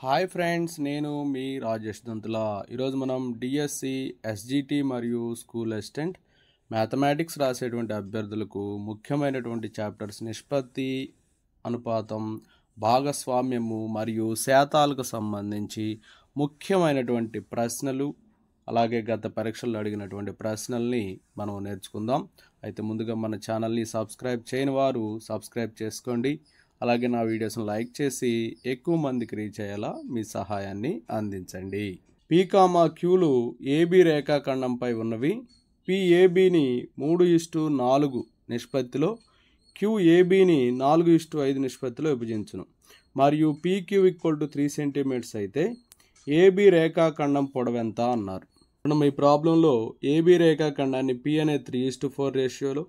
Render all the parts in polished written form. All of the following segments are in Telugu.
హాయ్ ఫ్రెండ్స్, నేను మీ రాజేష్ దంతుల. ఈరోజు మనం డిఎస్సి, ఎస్జిటి మరియు స్కూల్ అసిస్టెంట్ మ్యాథమెటిక్స్ రాసేటువంటి అభ్యర్థులకు ముఖ్యమైనటువంటి చాప్టర్స్ నిష్పత్తి, అనుపాతం, భాగస్వామ్యము మరియు శాతాలకు సంబంధించి ముఖ్యమైనటువంటి ప్రశ్నలు, అలాగే గత పరీక్షల్లో అడిగినటువంటి ప్రశ్నల్ని మనం నేర్చుకుందాం. అయితే ముందుగా మన ఛానల్ని సబ్స్క్రైబ్ చేయని వారు సబ్స్క్రైబ్ చేసుకోండి. అలాగే నా వీడియోస్ని లైక్ చేసి ఎక్కువ మందికి రీచ్ అయ్యేలా మీ సహాయాన్ని అందించండి. P, Qలు ఏబి రేఖాఖండంపై ఉన్నవి. PABని 3:4 నిష్పత్తిలో, QABని 4:5 నిష్పత్తిలో విభజించును. మరియు PQ = 3 సెంటీమీటర్స్ అయితే ఏబి రేఖాఖండం పొడవెంత అన్నారు. మనం ఈ ప్రాబ్లంలో ఏబి రేఖాఖండాన్ని P అనేది 3:4 రేషియోలో,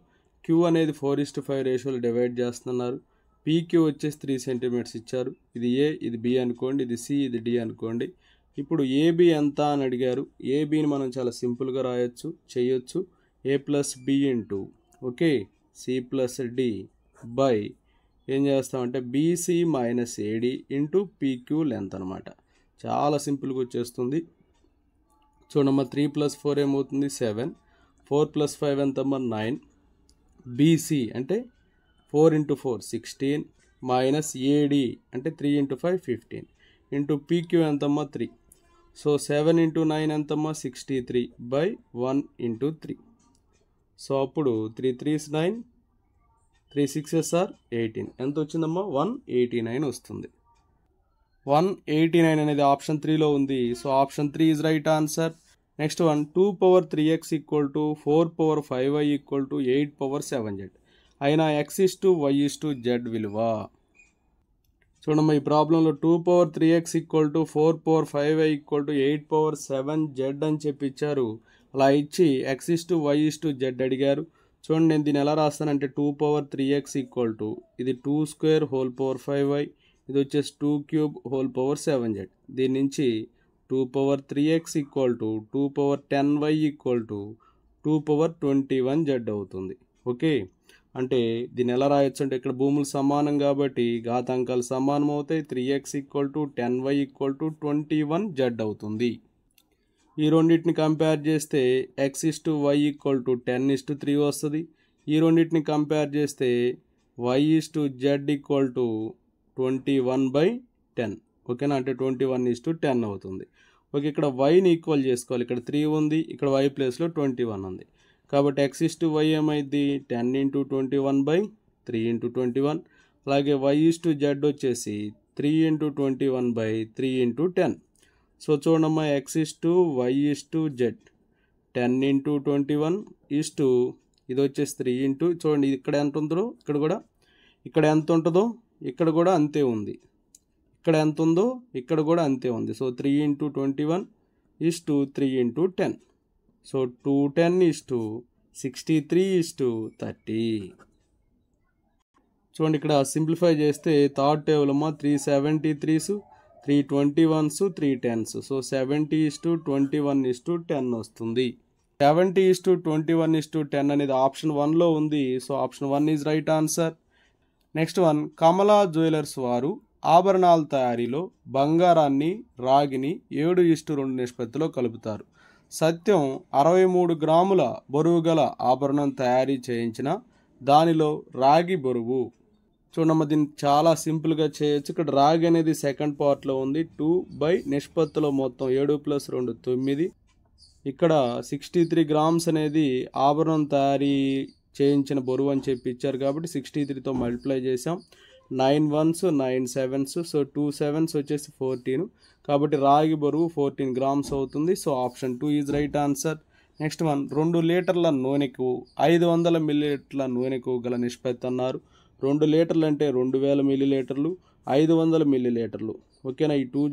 Q అనేది 4:5 రేషియోలో డివైడ్ చేస్తున్నారు. PQ వచ్చేసి 3 సెంటీమీటర్స్ ఇచ్చారు. ఇది A, ఇది B అనుకోండి, ఇది C, ఇది D అనుకోండి. ఇప్పుడు AB ఎంత అని అడిగారు. ఏబిని మనం చాలా సింపుల్గా చేయొచ్చు. A+B ఇంటూ C+D బై ఏం చేస్తామంటే BC - AD into PQ length అనమాట. చాలా సింపుల్గా వచ్చేస్తుంది. చూడమ్మా, 3 + 4 ఏమవుతుంది? 7. 4 + 5 ఎంతమ్మా? 9. BC అంటే 4 × 4 16 మైనస్ AD అంటే 3 × 5 15 ఇంటూ PQ ఎంతమ్మా? 3. సో 7 × 9 ఎంతమ్మా? 63 బై 1 × 3. సో అప్పుడు 3 3s 9, 3 6s 18. ఎంత వచ్చిందమ్మా? 189 వస్తుంది. 189 అనేది ఆప్షన్ 3లో ఉంది. So option 3 is right answer. Next one, 2^3x = 4^5y = 8^7z అయినా x:y:z విలువ. చూడమ్మా, ఈ ప్రాబ్లంలో 2^3x = 4^5y = 8^7z అని చెప్పి ఇచ్చారు. అలా ఇచ్చి x:y:z అడిగారు. చూడండి, నేను దీన్ని ఎలా రాస్తానంటే 2^3x ఇది 2^2 ఇది వచ్చేసి 2^3 దీని నుంచి 2^3x = 2^10y = 2^21z అవుతుంది. ఓకే, అంటే దీన్ని ఎలా రాయొచ్చు అంటే ఇక్కడ భూములు సమానం కాబట్టి ఘాతాంకాలు సమానం అవుతాయి. 3x = 10y = 21z అవుతుంది. ఈ రెండింటిని కంపేర్ చేస్తే x:y = 10:3 వస్తుంది. ఈ రెండింటిని కంపేర్ చేస్తే y:z = 21/10. ఓకేనా, అంటే 21:10 అవుతుంది. ఓకే, ఇక్కడ yని ఈక్వల్ చేసుకోవాలి. ఇక్కడ 3 ఉంది, ఇక్కడ y ప్లేస్లో 21 ఉంది. కాబట్టి x:y ఏమైంది? 10 × 21/3 × 21. అలాగే y:z వచ్చేసి 3 × 21/3 × 10. సో చూడమ్మా, x:y:z 10 × 21 ఇది వచ్చేసి 3 చూడండి, ఇక్కడ ఎంత ఉందో ఇక్కడ ఎంత ఉంటుందో ఇక్కడ కూడా అంతే ఉంది. ఇక్కడ ఎంత ఉందో ఇక్కడ కూడా అంతే ఉంది. సో 3 × 21 3 × 10. సో 210 63 30. చూడండి, ఇక్కడ సింప్లిఫై చేస్తే థర్డ్ టేబుల్ అమ్మా 373s 321s 310s. సో 70:21:10 వస్తుంది. 70:21:10 అనేది ఆప్షన్ 1లో ఉంది. So option 1 is right answer. Next one, Kamala jewellers వారు ఆభరణాల తయారీలో బంగారాన్ని, రాగిని 7:2 నిష్పత్తిలో కలుపుతారు. సత్యం 63 గ్రాముల బరువు గల ఆభరణం తయారీ చేయించిన దానిలో రాగి బరువు. చూడమ్మ, దీన్ని చాలా సింపుల్గా చేయొచ్చు. ఇక్కడ రాగి అనేది సెకండ్ పార్ట్లో ఉంది. 2 బై నిష్పత్తిలో మొత్తం 7 + 2 9. ఇక్కడ 63 గ్రామ్స్ అనేది ఆభరణం తయారీ చేయించిన బరువు అని చెప్పి ఇచ్చారు కాబట్టి 63తో మల్టిప్లై చేసాం. 9 1s 9 7s. సో 2 7s వచ్చేసి 14. కాబట్టి రాగి బరువు 14 గ్రామ్స్ అవుతుంది. So option 2 is right answer. Next one, 2 లీటర్ల నూనెకు 500 మిల్లీలీటర్ల నూనెకు గల నిష్పత్తి అన్నారు. 2 లీటర్లు అంటే 2000 మిల్లీలీటర్లు, 500 మిల్లీలీటర్లు. ఓకేనా, ఈ 2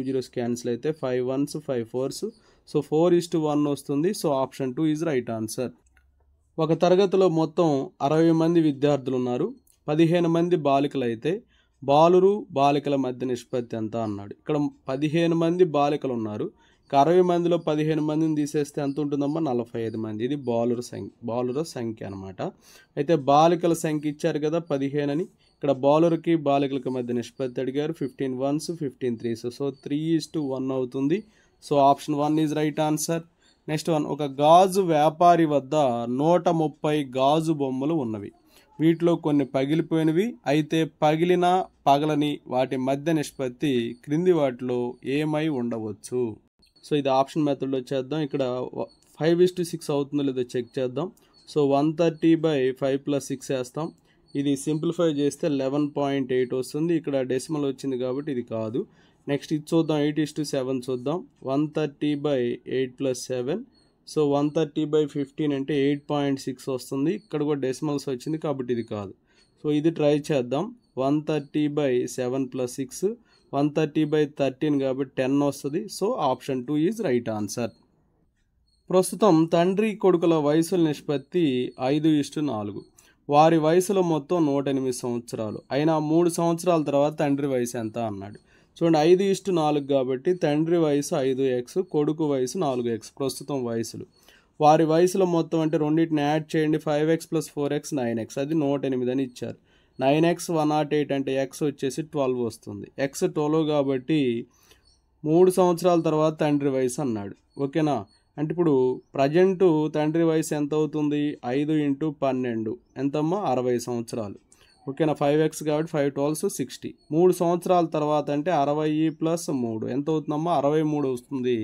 zeros క్యాన్సిల్ అయితే 5 1s 5 4s. సో 4:1 వస్తుంది. So option 2 is right answer. ఒక తరగతిలో మొత్తం 60 మంది విద్యార్థులు ఉన్నారు. 15 మంది బాలికలు అయితే బాలురు బాలికల మధ్య నిష్పత్తి ఎంత అన్నాడు. ఇక్కడ 15 మంది బాలికలు ఉన్నారు. 60 మందిలో 15 మందిని తీసేస్తే ఎంత ఉంటుందమ్మా? 45 మంది. ఇది బాలుర సంఖ్య అనమాట. అయితే బాలికల సంఖ్య ఇచ్చారు కదా 15 అని. ఇక్కడ బౌలర్కి బాలికలకి మధ్య నిష్పత్తి అడిగారు. 15 1s 15 3s. సో 3:1 అవుతుంది. So option 1 is right answer. Next one, ఒక గాజు వ్యాపారి వద్ద 130 గాజు బొమ్మలు ఉన్నవి. వీటిలో కొన్ని పగిలిపోయినవి. అయితే పగిలిన పగలని వాటి మధ్య నిష్పత్తి క్రింది వాటిలో ఏమై ఉండవచ్చు? సో ఇది ఆప్షన్ మెథడ్లో చేద్దాం. ఇక్కడ 5:6 అవుతుందో లేదో చెక్ చేద్దాం. సో 130/5 + 6 వేస్తాం. ఇది సింప్లిఫై చేస్తే 11.8 వస్తుంది. ఇక్కడ డెసిమల్ వచ్చింది కాబట్టి ఇది కాదు. నెక్స్ట్ ఇది చూద్దాం, 8:7 చూద్దాం. 130/8 + 7. సో 130/15 అంటే 8.6 వస్తుంది. ఇక్కడ కూడా డెసిమల్స్ వచ్చింది కాబట్టి ఇది కాదు. సో ఇది ట్రై చేద్దాం. 130/7 + 6 130/13 కాబట్టి 10 వస్తుంది. So option 2 is right answer. ప్రస్తుతం తండ్రి కొడుకుల వయసుల నిష్పత్తి 5:4. వారి వయసులో మొత్తం 108 సంవత్సరాలు. అయినా 3 సంవత్సరాల తర్వాత తండ్రి వయసు ఎంత అన్నాడు. చూడండి, 5:4 కాబట్టి తండ్రి వయసు 5x, కొడుకు వయసు 4x. ప్రస్తుతం వయసులు, వారి వయసులో మొత్తం అంటే రెండింటిని యాడ్ చేయండి. 5x + 4x 9x, అది 108 అని ఇచ్చారు. 9x 108 అంటే x వచ్చేసి 12 వస్తుంది. x 12 కాబట్టి 3 సంవత్సరాల తర్వాత తండ్రి వయసు అన్నాడు. ఓకేనా? అంటే ఇప్పుడు ప్రజెంటు తండ్రి వయసు ఎంత అవుతుంది? 5 × 12 ఎంతమ్మా? 60 సంవత్సరాలు. ఓకేనా? 5x కాబట్టి 5 12s 60. 3 సంవత్సరాల తర్వాత అంటే 60 + 3 ఎంత అవుతుందమ్మా? 63 వస్తుంది.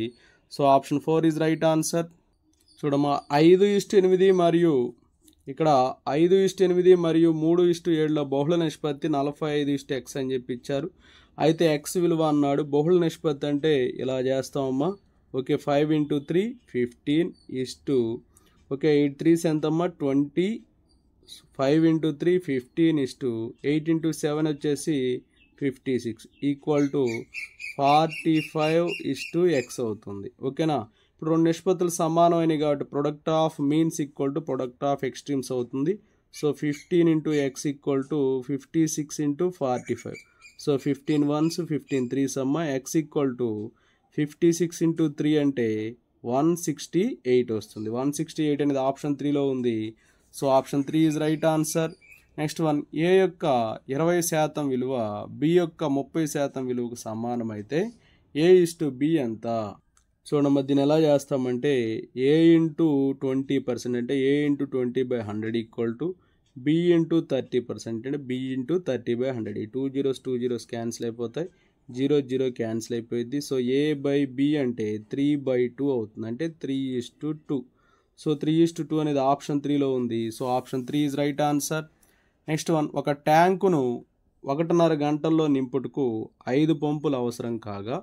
So option 4 is right answer. చూడమ్మా, 5:8 మరియు ఇక్కడ 5:8 మరియు 3:7లో బహుళ నిష్పత్తి 45:x అని చెప్పి ఇచ్చారు. అయితే x విలువ అన్నాడు. బహుళ నిష్పత్తి అంటే ఇలా చేస్తామమ్మా. ఓకే, 5 × 3 15 ఓకే 8 3s ఎంతమ్మా? 20. 5 × 3 15 8 × 7 వచ్చేసి 56 = 45:x అవుతుంది. ఓకేనా? ఇప్పుడు రెండు నిష్పత్తులు సమానమైనవి కాబట్టి product of means = product of extremes అవుతుంది. So 15 × x = 56 × 45. So 15 1s 15 3s అమ్మ. x = 56 × 3 అంటే 168 వస్తుంది. 168 అనేది ఆప్షన్ 3లో ఉంది. So option 3 is right answer. Next one, A యొక్క 20% విలువ బి యొక్క 30% విలువకు సమానమైతే a:b ఎంత? చూడమ్మా, దీన్ని ఎలా చేస్తామంటే a × 20% అంటే a × 20/100 = b × 30% అంటే b × 30/100. ఈ 2 zeros క్యాన్సిల్ అయిపోతాయి. 0 0 క్యాన్సిల్ అయిపోయింది. సో a/b అంటే 3/2 అవుతుంది. అంటే 3:2. సో 3:2 అనేది ఆప్షన్ 3లో ఉంది. So option 3 is right answer. Next one, ఒక ట్యాంకును 1.5 గంటల్లో నింపుటకు 5 పంపులు అవసరం కాగా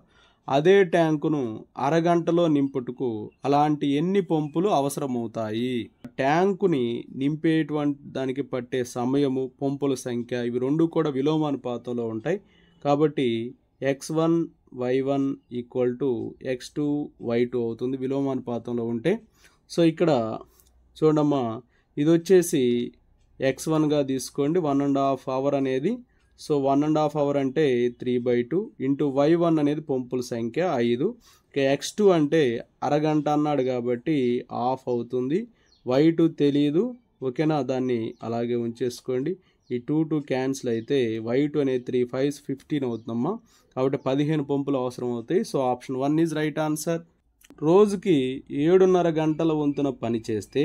అదే ట్యాంకును అరగంటలో నింపుటకు అలాంటి ఎన్ని పంపులు అవసరమవుతాయి? ట్యాంకుని నింపేటువంటి దానికి పట్టే సమయము, పంపుల సంఖ్య ఇవి రెండు కూడా విలోమానుపాతంలో ఉంటాయి. కాబట్టి x1 y1 = x2 y2 అవుతుంది విలోమానుపాతంలో ఉంటే. సో ఇక్కడ చూడమ్మా, ఇది వచ్చేసి x1గా తీసుకోండి. 1.5 అవర్ అనేది. సో 1.5 అవర్ అంటే 3/2 × y1 అనేది పంపుల సంఖ్య 5. x2 అంటే అరగంట అన్నాడు కాబట్టి హాఫ్ అవుతుంది. y2 తెలియదు. ఓకేనా? దాన్ని అలాగే ఉంచేసుకోండి. ఈ 2 క్యాన్సిల్ అయితే y2 అనేది 3 5s 15 అవుతుందమ్మా. కాబట్టి 15 పంపులు అవసరం అవుతాయి. So option 1 is right answer. రోజుకి 7.5 గంటల వంతున పని చేస్తే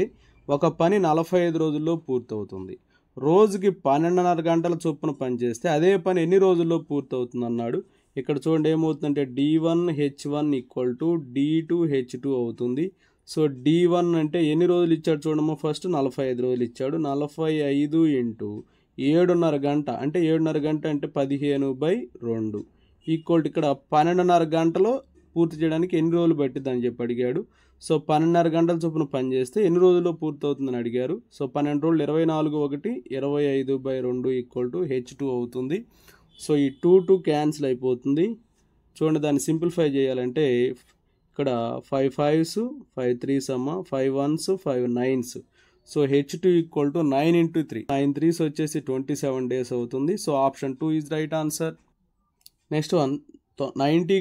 ఒక పని 45 రోజుల్లో పూర్తవుతుంది. రోజుకి 12.5 గంటల చొప్పున పని చేస్తే అదే పని ఎన్ని రోజుల్లో పూర్తవుతుంది అన్నాడు. ఇక్కడ చూడండి ఏమవుతుందంటే d1 h1 = d2 h2 అవుతుంది. సో d1 అంటే ఎన్ని రోజులు ఇచ్చాడు చూడమ్మా. ఫస్ట్ 45 రోజులు ఇచ్చాడు. 45 × 7.5 గంట అంటే 7.5 గంట అంటే 15/2 ఇక్కడ 12.5 గంటలో పూర్తి చేయడానికి ఎన్ని రోజులు పట్టిద్ది అని చెప్పి అడిగాడు. సో 12.5 గంటల చొప్పున పని చేస్తే ఎన్ని రోజుల్లో పూర్తవుతుందని అడిగారు. సో 12 రోజులు 24 1 25/2 = h2 అవుతుంది. సో ఈ 2 క్యాన్సిల్ అయిపోతుంది. చూడండి, దాన్ని సింప్లిఫై చేయాలంటే ఇక్కడ 5 5s 5 3s అమ్మ, 5 1s 5 9s. So h2 = 9 × 3. 9 3s వచ్చేసి 27 days అవుతుంది. So option 2 is right answer. Next one, 90,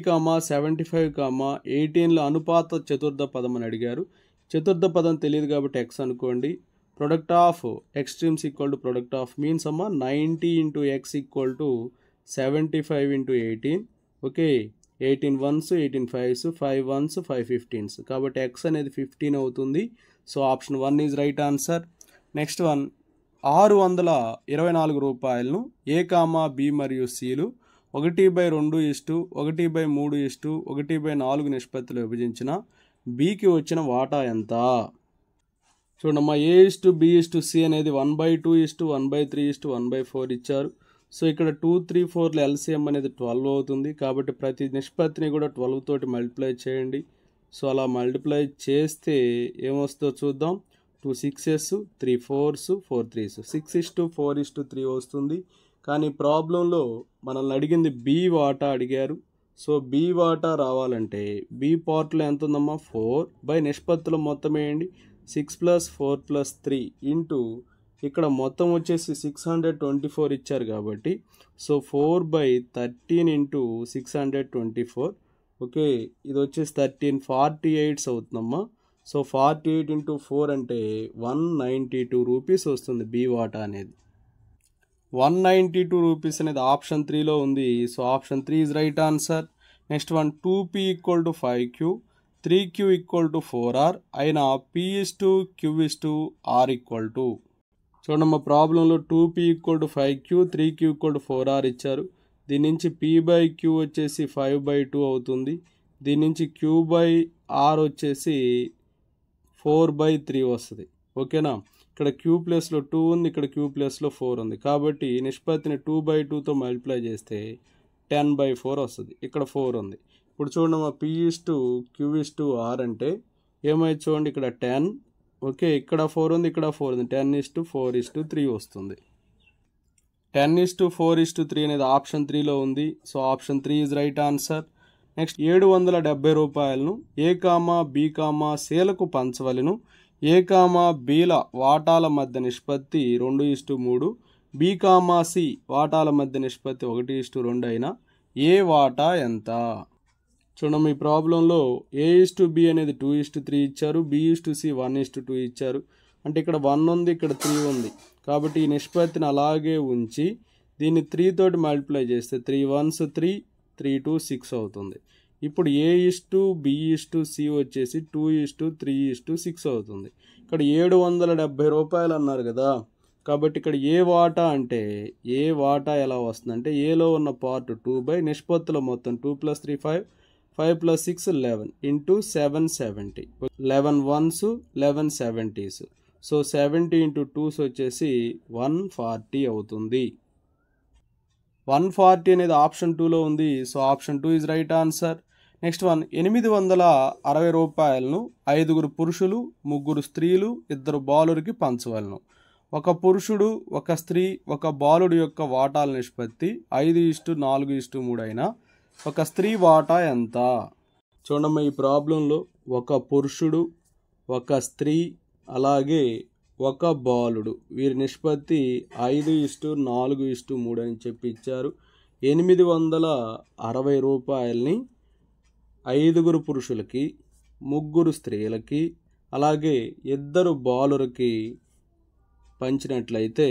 75, 18ల అనుపాత చతుర్థ పదం అని అడిగారు. చతుర్థ పదం తెలియదు కాబట్టి x అనుకోండి. Product of extremes equal to product of means అమ్మ 90 into X equal to 75 into 18. Okay, 18 once 18 fives, 5 once 5 15s, కాబట్టి ఎక్స్ అనేది 15 అవుతుంది. So option 1 is right answer. Next one, 624 రూపాయలను ఏ కామా బి మరియు సిలు 1/2 1/3 1/4 నిష్పత్తిలో విభజించిన బికి వచ్చిన వాటా ఎంత? చూడమ్మా, A/B/C అనేది 1/2 1/3 1/4 ఇచ్చారు. సో ఇక్కడ 2 3 4ల ఎల్సిఎం అనేది 12 అవుతుంది. కాబట్టి ప్రతి నిష్పత్తిని కూడా 12 తోటి మల్టిప్లై చేయండి. సో అలా మల్టిప్లై చేస్తే ఏమొస్తుందో చూద్దాం. 2 6s 3 4s 4 3s 6:4:3 వస్తుంది. కానీ ప్రాబ్లంలో మనల్ని అడిగింది బి వాటా అడిగారు. సో బి వాటా రావాలంటే బి పార్ట్లో ఎంత ఉందమ్మా 4 బై నిష్పత్తుల మొత్తం వేయండి. 6 + 4 + 3 ఇంటూ ఇక్కడ మొత్తం వచ్చేసి 624 ఇచ్చారు కాబట్టి సో 4/13 ఇంటూ 624. ఓకే, ఇది వచ్చేసి 1348 అవుతుందమ్మా. సో 48 ఇంటూ 4 అంటే 192 రూపీస్ వస్తుంది బి వాటా అనేది. 192 రూపీస్ అనేది ఆప్షన్ 3లో ఉంది. So option 3 is right answer. Next one, 2p = 5q 3q = 4r అయినా p/q/r = చూడమ్మా, ప్రాబ్లంలో 2p = 5q 3q = 4r ఇచ్చారు. దీని నుంచి p/q వచ్చేసి 5/2 అవుతుంది. దీని నుంచి q/r వచ్చేసి 4/3 వస్తుంది. ఓకేనా, ఇక్కడ q ప్లేస్లో 2 ఉంది, ఇక్కడ q ప్లేస్లో 4 ఉంది. కాబట్టి నిష్పత్తిని 2/2తో మల్టిప్లై చేస్తే 10/4 వస్తుంది. ఇక్కడ 4 ఉంది. ఇప్పుడు చూడమ్మా, p/q/r అంటే ఏమైతే చూడండి, ఇక్కడ 10. ఓకే, ఇక్కడ 4 ఉంది, ఇక్కడ 4 ఉంది. 10:4:3 వస్తుంది. 10:4:3 అనేది ఆప్షన్ 3లో ఉంది. So option 3 is right answer. Next, 770 రూపాయలను ఏ కామా బి కామా సిలకు పంచవలను. ఏ కామా బిల వాటాల మధ్య నిష్పత్తి 2:3, బి కామా సి వాటాల మధ్య నిష్పత్తి 1:2 అయినా ఏ వాటా ఎంత? చూడమ్మా, ఈ ప్రాబ్లంలో A/B అనేది 2:3 ఇచ్చారు, B/C 1:2 ఇచ్చారు. అంటే ఇక్కడ 1 ఉంది, ఇక్కడ 3 ఉంది. కాబట్టి ఈ నిష్పత్తిని అలాగే ఉంచి దీన్ని 3 తోటి మల్టిప్లై చేస్తే 3 1s 3 3 2 6 అవుతుంది. ఇప్పుడు A/B/C వచ్చేసి 2:3:6 అవుతుంది. ఇక్కడ 770 రూపాయలు అన్నారు కదా. కాబట్టి ఇక్కడ ఏ వాటా అంటే ఏ వాటా ఎలా వస్తుందంటే ఏలో ఉన్న పార్ట్ 2 బై నిష్పత్తుల మొత్తం 2 + 3 5 5 + 6 11 into 770. 11 1s 11 70s. So 70 into 2s వచ్చేసి 140 అవుతుంది. 140 అనేది ఆప్షన్ 2లో ఉంది. So option 2 is right answer. Next one, 860 రూపాయలను 5 పురుషులు 3 స్త్రీలు 2 బాలురికి పంచవలను. ఒక పురుషుడు ఒక స్త్రీ ఒక బాలుడు యొక్క వాటాల నిష్పత్తి 5:4:3 అయినా ఒక స్త్రీ వాటా ఎంత? చూడమ్మా, ఈ ప్రాబ్లంలో ఒక పురుషుడు ఒక స్త్రీ అలాగే ఒక బాలుడు వీరి నిష్పత్తి 5:4:3 అని చెప్పి ఇచ్చారు. 860 రూపాయలని 5 పురుషులకి 3 స్త్రీలకి అలాగే 2 బాలులకి పంచినట్లయితే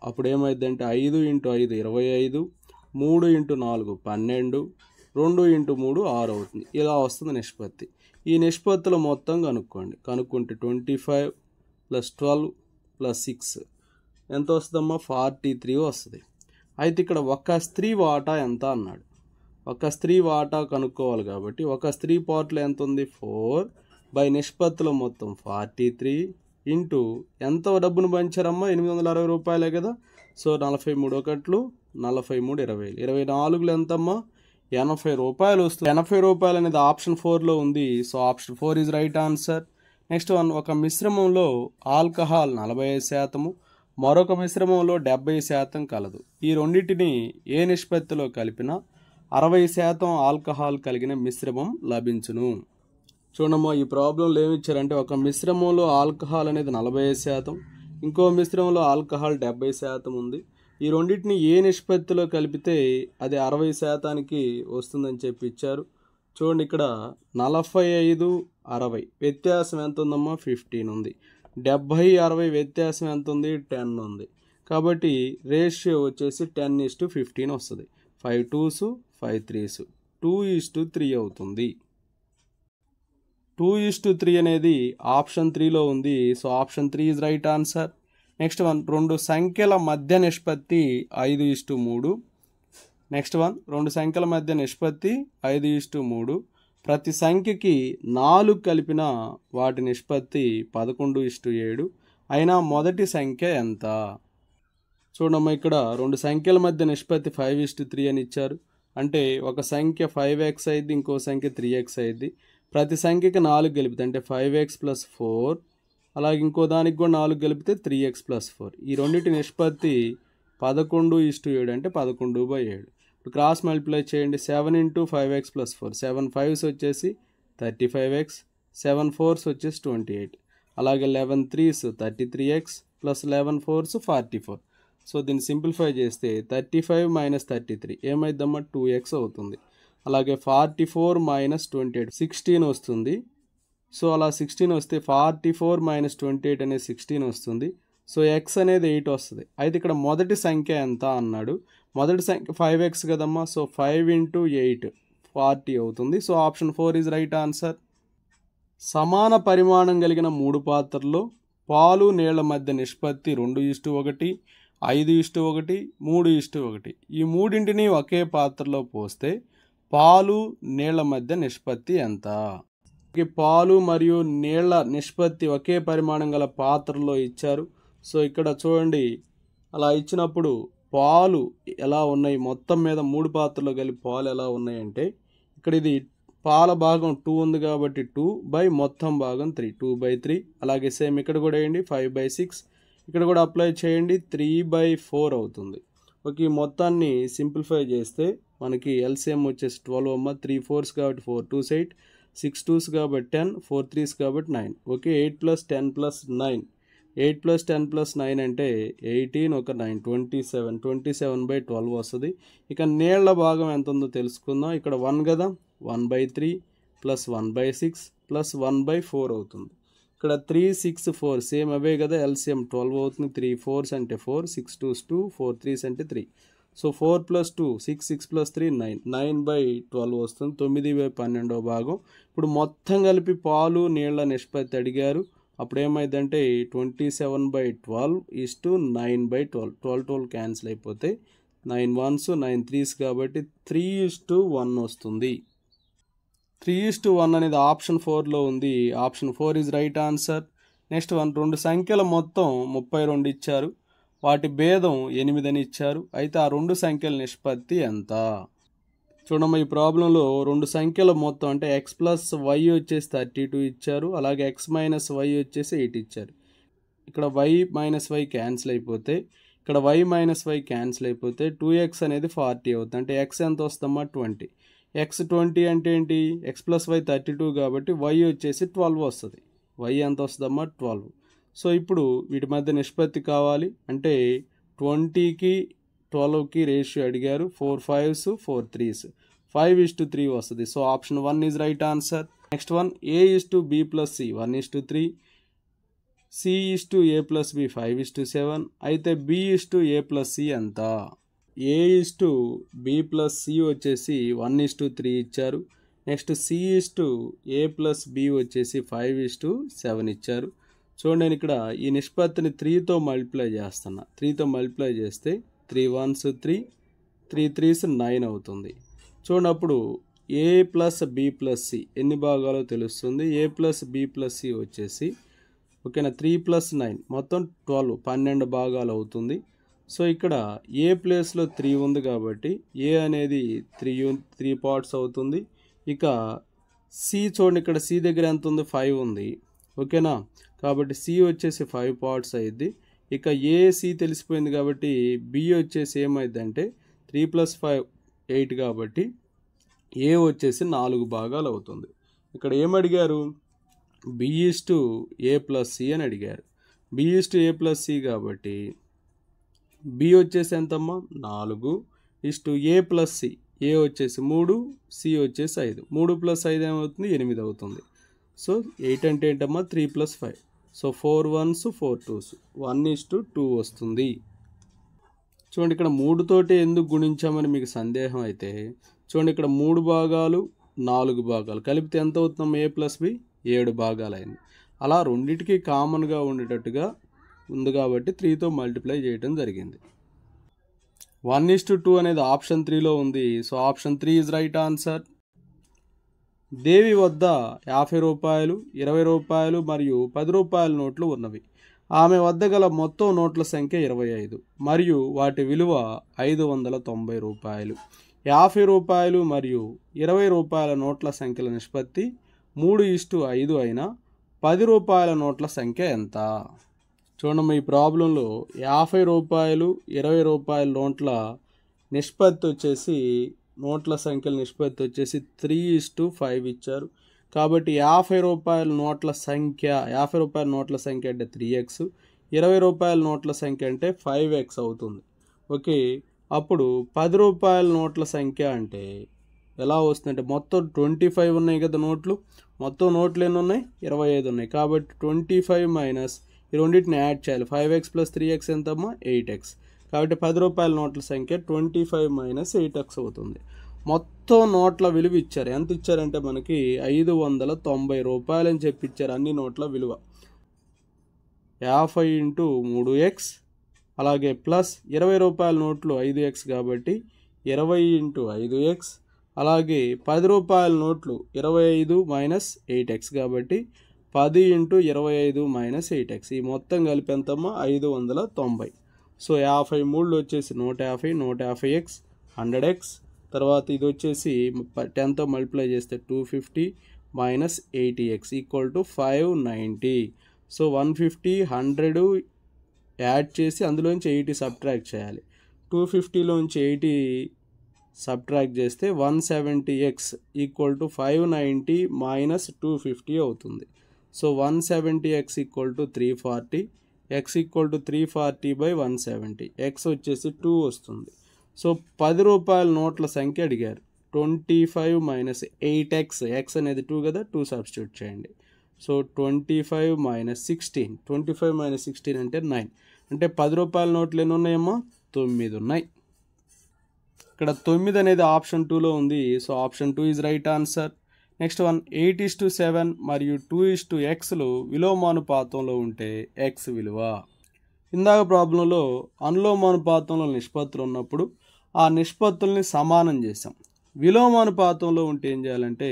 అప్పుడు ఏమైందంటే 5 × 5 25, 3 × 4 12, 2 × 3 6 అవుతుంది. ఇలా వస్తుంది నిష్పత్తి. ఈ నిష్పత్తుల మొత్తం కనుక్కుంటే 25 + 12 + 6 ఎంత వస్తుందమ్మా 43 వస్తుంది. అయితే ఇక్కడ ఒక స్త్రీ వాటా ఎంత అన్నాడు. ఒక స్త్రీ వాటా కనుక్కోవాలి కాబట్టి ఒక స్త్రీ పార్ట్లో ఎంత ఉంది 4 బై నిష్పత్తుల మొత్తం 43 ఇంటూ ఎంత డబ్బును పంచారమ్మా 860 రూపాయలే కదా. సో 43 ఒకట్లు 43 20 24 ఎంతమ్మా 80 రూపాయలు వస్తుంది. 80 రూపాయలు అనేది ఆప్షన్ 4లో ఉంది. So option 4 is right answer. Next one, ఒక మిశ్రమంలో ఆల్కహాల్ 45%, మరొక మిశ్రమంలో 70% కలదు. ఈ రెండింటిని ఏ నిష్పత్తిలో కలిపినా 60% ఆల్కహాల్ కలిగిన మిశ్రమం లభించును. చూడమ్మా, ఈ ప్రాబ్లంలో ఏమి ఇచ్చారంటే ఒక మిశ్రమంలో ఆల్కహాల్ అనేది 40%, ఇంకో మిశ్రమంలో ఆల్కహాల్ 70% ఉంది. ఈ రెండింటిని ఏ నిష్పత్తిలో కలిపితే అది 60%కి వస్తుందని చెప్పి ఇచ్చారు. చూడండి, ఇక్కడ 45 60 వ్యత్యాసం ఎంత ఉందమ్మా 15 ఉంది. 70, 60 వ్యత్యాసం ఎంత ఉంది? 10 ఉంది. కాబట్టి రేషియో వచ్చేసి 10:15 వస్తుంది. 5 2s 5 3s 2:3 అవుతుంది. 2:3 అనేది ఆప్షన్ 3లో ఉంది. So option 3 is right answer. Next one, రెండు సంఖ్యల మధ్య నిష్పత్తి 5:3. నెక్స్ట్ వన్, రెండు సంఖ్యల మధ్య నిష్పత్తి 5:3. ప్రతి సంఖ్యకి 4 కలిపిన వాటి నిష్పత్తి 11:7. అయినా మొదటి సంఖ్య ఎంత? చూడమ్మా, ఇక్కడ రెండు సంఖ్యల మధ్య నిష్పత్తి 5:3 అని ఇచ్చారు. అంటే ఒక సంఖ్య 5x అయింది, ఇంకో సంఖ్య 3x అయింది. ప్రతి సంఖ్యకి 4 కలిపితే అంటే 5x + 4, అలాగే ఇంకో దానికి కూడా 4 కలిపితే 3x + 4. ఈ రెండింటి నిష్పత్తి 11:7 అంటే 11/7. ఇప్పుడు క్రాస్ మల్టిప్లై చేయండి. 7 × 5x + 4, 7 5s వచ్చేసి 35x, 7 4s వచ్చేసి 28. అలాగే 11 3s 33x + 11 4s 44. సో దీన్ని సింప్లిఫై చేస్తే 35 - 33 ఏమైందమ్మా? 2x అవుతుంది. అలాగే 44 - 28 16 వస్తుంది. సో అలా 16 వస్తే 44 - 28 అనేది 16 వస్తుంది. సో x అనేది 8 వస్తుంది. అయితే ఇక్కడ మొదటి సంఖ్య ఎంత అన్నాడు. మొదటి సంఖ్య 5x కదమ్మా. సో 5 × 8 40 అవుతుంది. So option 4 is right answer. సమాన పరిమాణం కలిగిన 3 పాత్రల్లో పాలు నీళ్ల మధ్య నిష్పత్తి 2:1, 5:1, 3:1. ఈ మూడింటిని ఒకే పాత్రలో పోస్తే పాలు నీళ్ల మధ్య నిష్పత్తి ఎంత? పాలు మరియు నీళ్ల నిష్పత్తి ఒకే పరిమాణం గల పాత్రలో ఇచ్చారు. సో ఇక్కడ చూడండి, అలా ఇచ్చినప్పుడు పాలు ఎలా ఉన్నాయి, మొత్తం మీద 3 పాత్రలో కలిపి పాలు ఎలా ఉన్నాయంటే, ఇక్కడ ఇది పాల భాగం 2 ఉంది కాబట్టి 2 మొత్తం భాగం 3, 2/3. అలాగే సేమ్ ఇక్కడ కూడా వేయండి 5/6. ఇక్కడ కూడా అప్లై చేయండి 3/4 అవుతుంది. ఓకే, మొత్తాన్ని సింప్లిఫై చేస్తే మనకి ఎల్సిఎం వచ్చేసి 12 అమ్మ. 3 4s కాబట్టి 4 2s 8, 6 2s కాబట్టి 10, 4 3s కాబట్టి 9. ఓకే, 8 + 10 + 9, 8 + 10 + 9 అంటే 18, ఒక 9 27, 27/12 వస్తుంది. ఇక నీళ్ల భాగం ఎంత ఉందో తెలుసుకుందాం. ఇక్కడ 1 కదా, 1/3 + 1/6 + 1/4 అవుతుంది. ఇక్కడ 3 6 4 సేమ్ అవే కదా, ఎల్సిఎం 12 అవుతుంది. 3 4s అంటే 4, 6 2s 2, 4 3s అంటే 3. సో 4 + 2 6, 6 + 3 9, 9/12 వస్తుంది. 9/12 భాగం. ఇప్పుడు మొత్తం కలిపి పాలు నీళ్ల నిష్పత్తి అడిగారు. అప్పుడు ఏమైందంటే 27/12 = 9/12. 12 12 క్యాన్సిల్ అయిపోతే 9 1s 9 3s కాబట్టి 3:1 వస్తుంది. 3:1 అనేది ఆప్షన్ 4లో ఉంది. Option 4 is right answer. Next one, రెండు సంఖ్యల మొత్తం 32 ఇచ్చారు. వాటి భేదం 8 అని ఇచ్చారు. అయితే ఆ రెండు సంఖ్యల నిష్పత్తి ఎంత? చూడమ్మా, ఈ ప్రాబ్లంలో రెండు సంఖ్యల మొత్తం అంటే x + y వచ్చేసి 32 ఇచ్చారు. అలాగే x - y వచ్చేసి 8 ఇచ్చారు. ఇక్కడ y - y క్యాన్సిల్ అయిపోతే, ఇక్కడ y - y క్యాన్సిల్ అయిపోతే 2x అనేది 40 అవుతుంది. అంటే x ఎంత వస్తుందమ్మా? 20. x 20 అంటే ఏంటి? x + y 32 కాబట్టి y వచ్చేసి 12 వస్తుంది. y ఎంత వస్తుందమ్మా? 12. సో ఇప్పుడు వీటి మధ్య నిష్పత్తి కావాలి అంటే 20కి 12కి రేషియో అడిగారు. 4 5s 4 3s 5:3 వస్తుంది. So option 1 is right answer. Next one, a:b + c 1:3, c:a + b 5:7. అయితే b:a + c ఎంత? a:b + c వచ్చేసి 1:3 ఇచ్చారు. నెక్స్ట్ c:a + b వచ్చేసి 5:7 ఇచ్చారు. చూడండి, నేను ఇక్కడ ఈ నిష్పత్తిని 3తో మల్టిప్లై చేస్తున్నా. 3తో మల్టిప్లై చేస్తే 3 1s 3, 3 3s 9 అవుతుంది. చూడండి, అప్పుడు a + b + c ఎన్ని భాగాలో తెలుస్తుంది. a + b + c వచ్చేసి ఓకేనా 3 + 9 మొత్తం 12 భాగాలు అవుతుంది. సో ఇక్కడ ఏ ప్లేస్లో 3 ఉంది కాబట్టి ఏ అనేది 3 పార్ట్స్ అవుతుంది. ఇక సి చూడండి, ఇక్కడ సి దగ్గర ఎంత ఉంది? 5 ఉంది. ఓకేనా, కాబట్టి సి వచ్చేసి 5 పార్ట్స్ అయ్యిద్ది. ఇక ఏసి తెలిసిపోయింది కాబట్టి బి వచ్చేసి ఏమైందంటే 3 + 5 8 కాబట్టి ఏ వచ్చేసి 4 భాగాలు అవుతుంది. ఇక్కడ ఏమడిగారు? b:a + c అని అడిగారు. b:a + c కాబట్టి బి వచ్చేసి ఎంతమ్మా? 4 a + c. ఏ వచ్చేసి 3, సి వచ్చేసి 5. 3 + 5 ఏమవుతుంది? 8 అవుతుంది. సో 8 అంటే ఏంటమ్మా? 3 + 5. సో 4 1s 4 2s 1:2 వస్తుంది. చూడండి ఇక్కడ 3 తోటి ఎందుకు గుణించామని మీకు సందేహం అయితే చూడండి ఇక్కడ 3 భాగాలు 4 భాగాలు కలిపితే ఎంత అవుతుంది? a ప్లస్ b 7 భాగాలు అయింది. అలా రెండింటికి కామన్గా ఉండేటట్టుగా ఉంది కాబట్టి 3తో మల్టిప్లై చేయడం జరిగింది. 1:2 అనేది ఆప్షన్ 3లో ఉంది. So option 3 is right answer. Devi వద్ద 50 రూపాయలు, 20 రూపాయలు మరియు 10 రూపాయల నోట్లు ఉన్నవి. ఆమె వద్ద గల మొత్తం నోట్ల సంఖ్య 25 మరియు వాటి విలువ 590 రూపాయలు. 50 రూపాయలు మరియు 20 రూపాయల నోట్ల సంఖ్యల నిష్పత్తి 3:5 అయిన 10 రూపాయల నోట్ల సంఖ్య ఎంత? చూడండి ఈ ప్రాబ్లంలో 50 రూపాయలు 20 రూపాయల నోట్ల నిష్పత్తి వచ్చేసి నోట్ల సంఖ్యల నిష్పత్తి వచ్చేసి 3:5 ఇచ్చారు. కాబట్టి 50 రూపాయల నోట్ల సంఖ్య అంటే 3x, 20 రూపాయల నోట్ల సంఖ్య అంటే 5x అవుతుంది. ఓకే, అప్పుడు 10 రూపాయల నోట్ల సంఖ్య అంటే ఎలా వస్తుందంటే మొత్తం 25 ఉన్నాయి కదా నోట్లు. మొత్తం నోట్లు ఎన్ని ఉన్నాయి? 25 ఉన్నాయి. కాబట్టి 25 మైనస్ ఈ రెండింటిని యాడ్ చేయాలి. 5x ప్లస్ 3x ఎంతమ్మా? 8x. కాబట్టి 10 రూపాయల నోట్ల సంఖ్య 25 మైనస్ 8x అవుతుంది. మొత్తం నోట్ల విలువ ఇచ్చారు. ఎంత ఇచ్చారంటే మనకి 590 రూపాయలు అని చెప్పి ఇచ్చారు అన్ని నోట్ల విలువ. 50 × 3x అలాగే ప్లస్ 20 రూపాయల నోట్లు 5x కాబట్టి 20 × 5x అలాగే 10 రూపాయల నోట్లు 25 మైనస్ 8x కాబట్టి 10 × 25 మైనస్ 8x. ఈ మొత్తం కలిపి ఎంతమ్మా? 590. సో 53 వచ్చేసి 150, 150x 100x. తర్వాత ఇది వచ్చేసి 10తో మల్టిప్లై చేస్తే 250 minus 80x equal to 590. So 150 100 add చేసి అందులోంచి 80 సబ్ట్రాక్ట్ చేయాలి. 250లోంచి 80 సబ్ట్రాక్ట్ చేస్తే 170x ఈక్వల్ టు 590 మైనస్ 250 అవుతుంది. So 170x equal to 340, x equal to 340/170, x వచ్చేసి 2 వస్తుంది. సో 10 రూపాయల నోట్ల సంఖ్య అడిగారు. 25 మైనస్ 8x, x అనేది 2 కదా, 2 సబ్స్టిట్యూట్ చేయండి. సో 25 మైనస్ 16, 25 మైనస్ 16 అంటే 9. అంటే 10 రూపాయల నోట్లు ఎన్ని ఉన్నాయమ్మా? 9 ఉన్నాయి. ఇక్కడ 9 అనేది ఆప్షన్ 2లో ఉంది. So option 2 is right answer. Next one 8:7 మరియు 2:xలు విలోమానుపాతంలో ఉంటే x విలువ. ఇందాక ప్రాబ్లంలో అనులోమానుపాతంలో నిష్పత్తులు ఉన్నప్పుడు ఆ నిష్పత్తుల్ని సమానం చేసాం. విలోమానుపాతంలో ఉంటే ఏం చేయాలంటే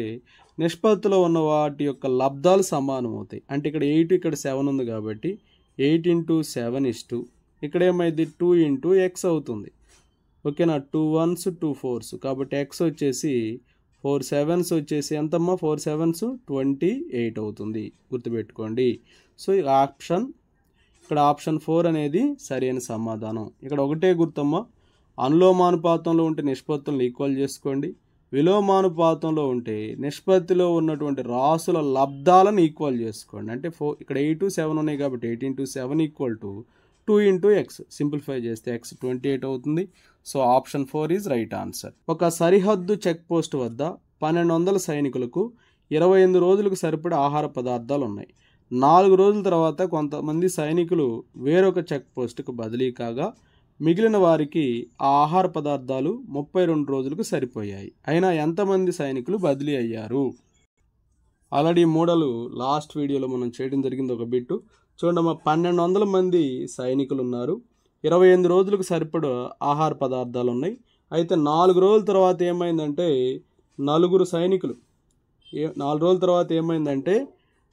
నిష్పత్తిలో ఉన్న వాటి యొక్క లబ్ధాలు సమానం అవుతాయి. అంటే ఇక్కడ 8 ఇక్కడ 7 ఉంది కాబట్టి 8 × 7 ఇక్కడ ఏమైంది? 2 × x అవుతుంది. ఓకేనా? 2 1s 2 4s కాబట్టి x వచ్చేసి 4 7s వచ్చేసి ఎంతమ్మా? 4 7s 28 అవుతుంది. గుర్తుపెట్టుకోండి. సో ఇక్కడ ఆప్షన్ 4 అనేది సరైన సమాధానం. ఇక్కడ ఒకటే గుర్తమ్మా, అనులోమానుపాతంలో ఉంటే నిష్పత్తులను ఈక్వల్ చేసుకోండి. విలోమానుపాతంలో ఉంటే నిష్పత్తిలో ఉన్నటువంటి రాసుల లబ్ధాలను ఈక్వల్ చేసుకోండి. అంటే ఇక్కడ 8 7 ఉన్నాయి కాబట్టి 8 × 7 ఈక్వల్ టు 2 × x. సింప్లిఫై చేస్తే x 28 అవుతుంది. So option 4 is right answer. ఒక సరిహద్దు చెక్ పోస్ట్ వద్ద 1200 సైనికులకు 28 రోజులకు సరిపడే ఆహార పదార్థాలు ఉన్నాయి. 4 రోజుల తర్వాత కొంతమంది సైనికులు వేరొక చెక్ పోస్టుకు బదిలీ కాగా మిగిలిన వారికి ఆ ఆహార పదార్థాలు 32 రోజులకు సరిపోయాయి. అయినా ఎంతమంది సైనికులు బదిలీ అయ్యారు? ఆల్రెడీ మోడల్ లాస్ట్ వీడియోలో మనం చేయడం జరిగింది ఒక బిట్టు. చూడమ్మా, 1200 మంది సైనికులు ఉన్నారు. 28 రోజులకు సరిపడా ఆహార పదార్థాలు ఉన్నాయి. అయితే 4 రోజుల తర్వాత ఏమైందంటే 4 రోజుల తర్వాత ఏమైందంటే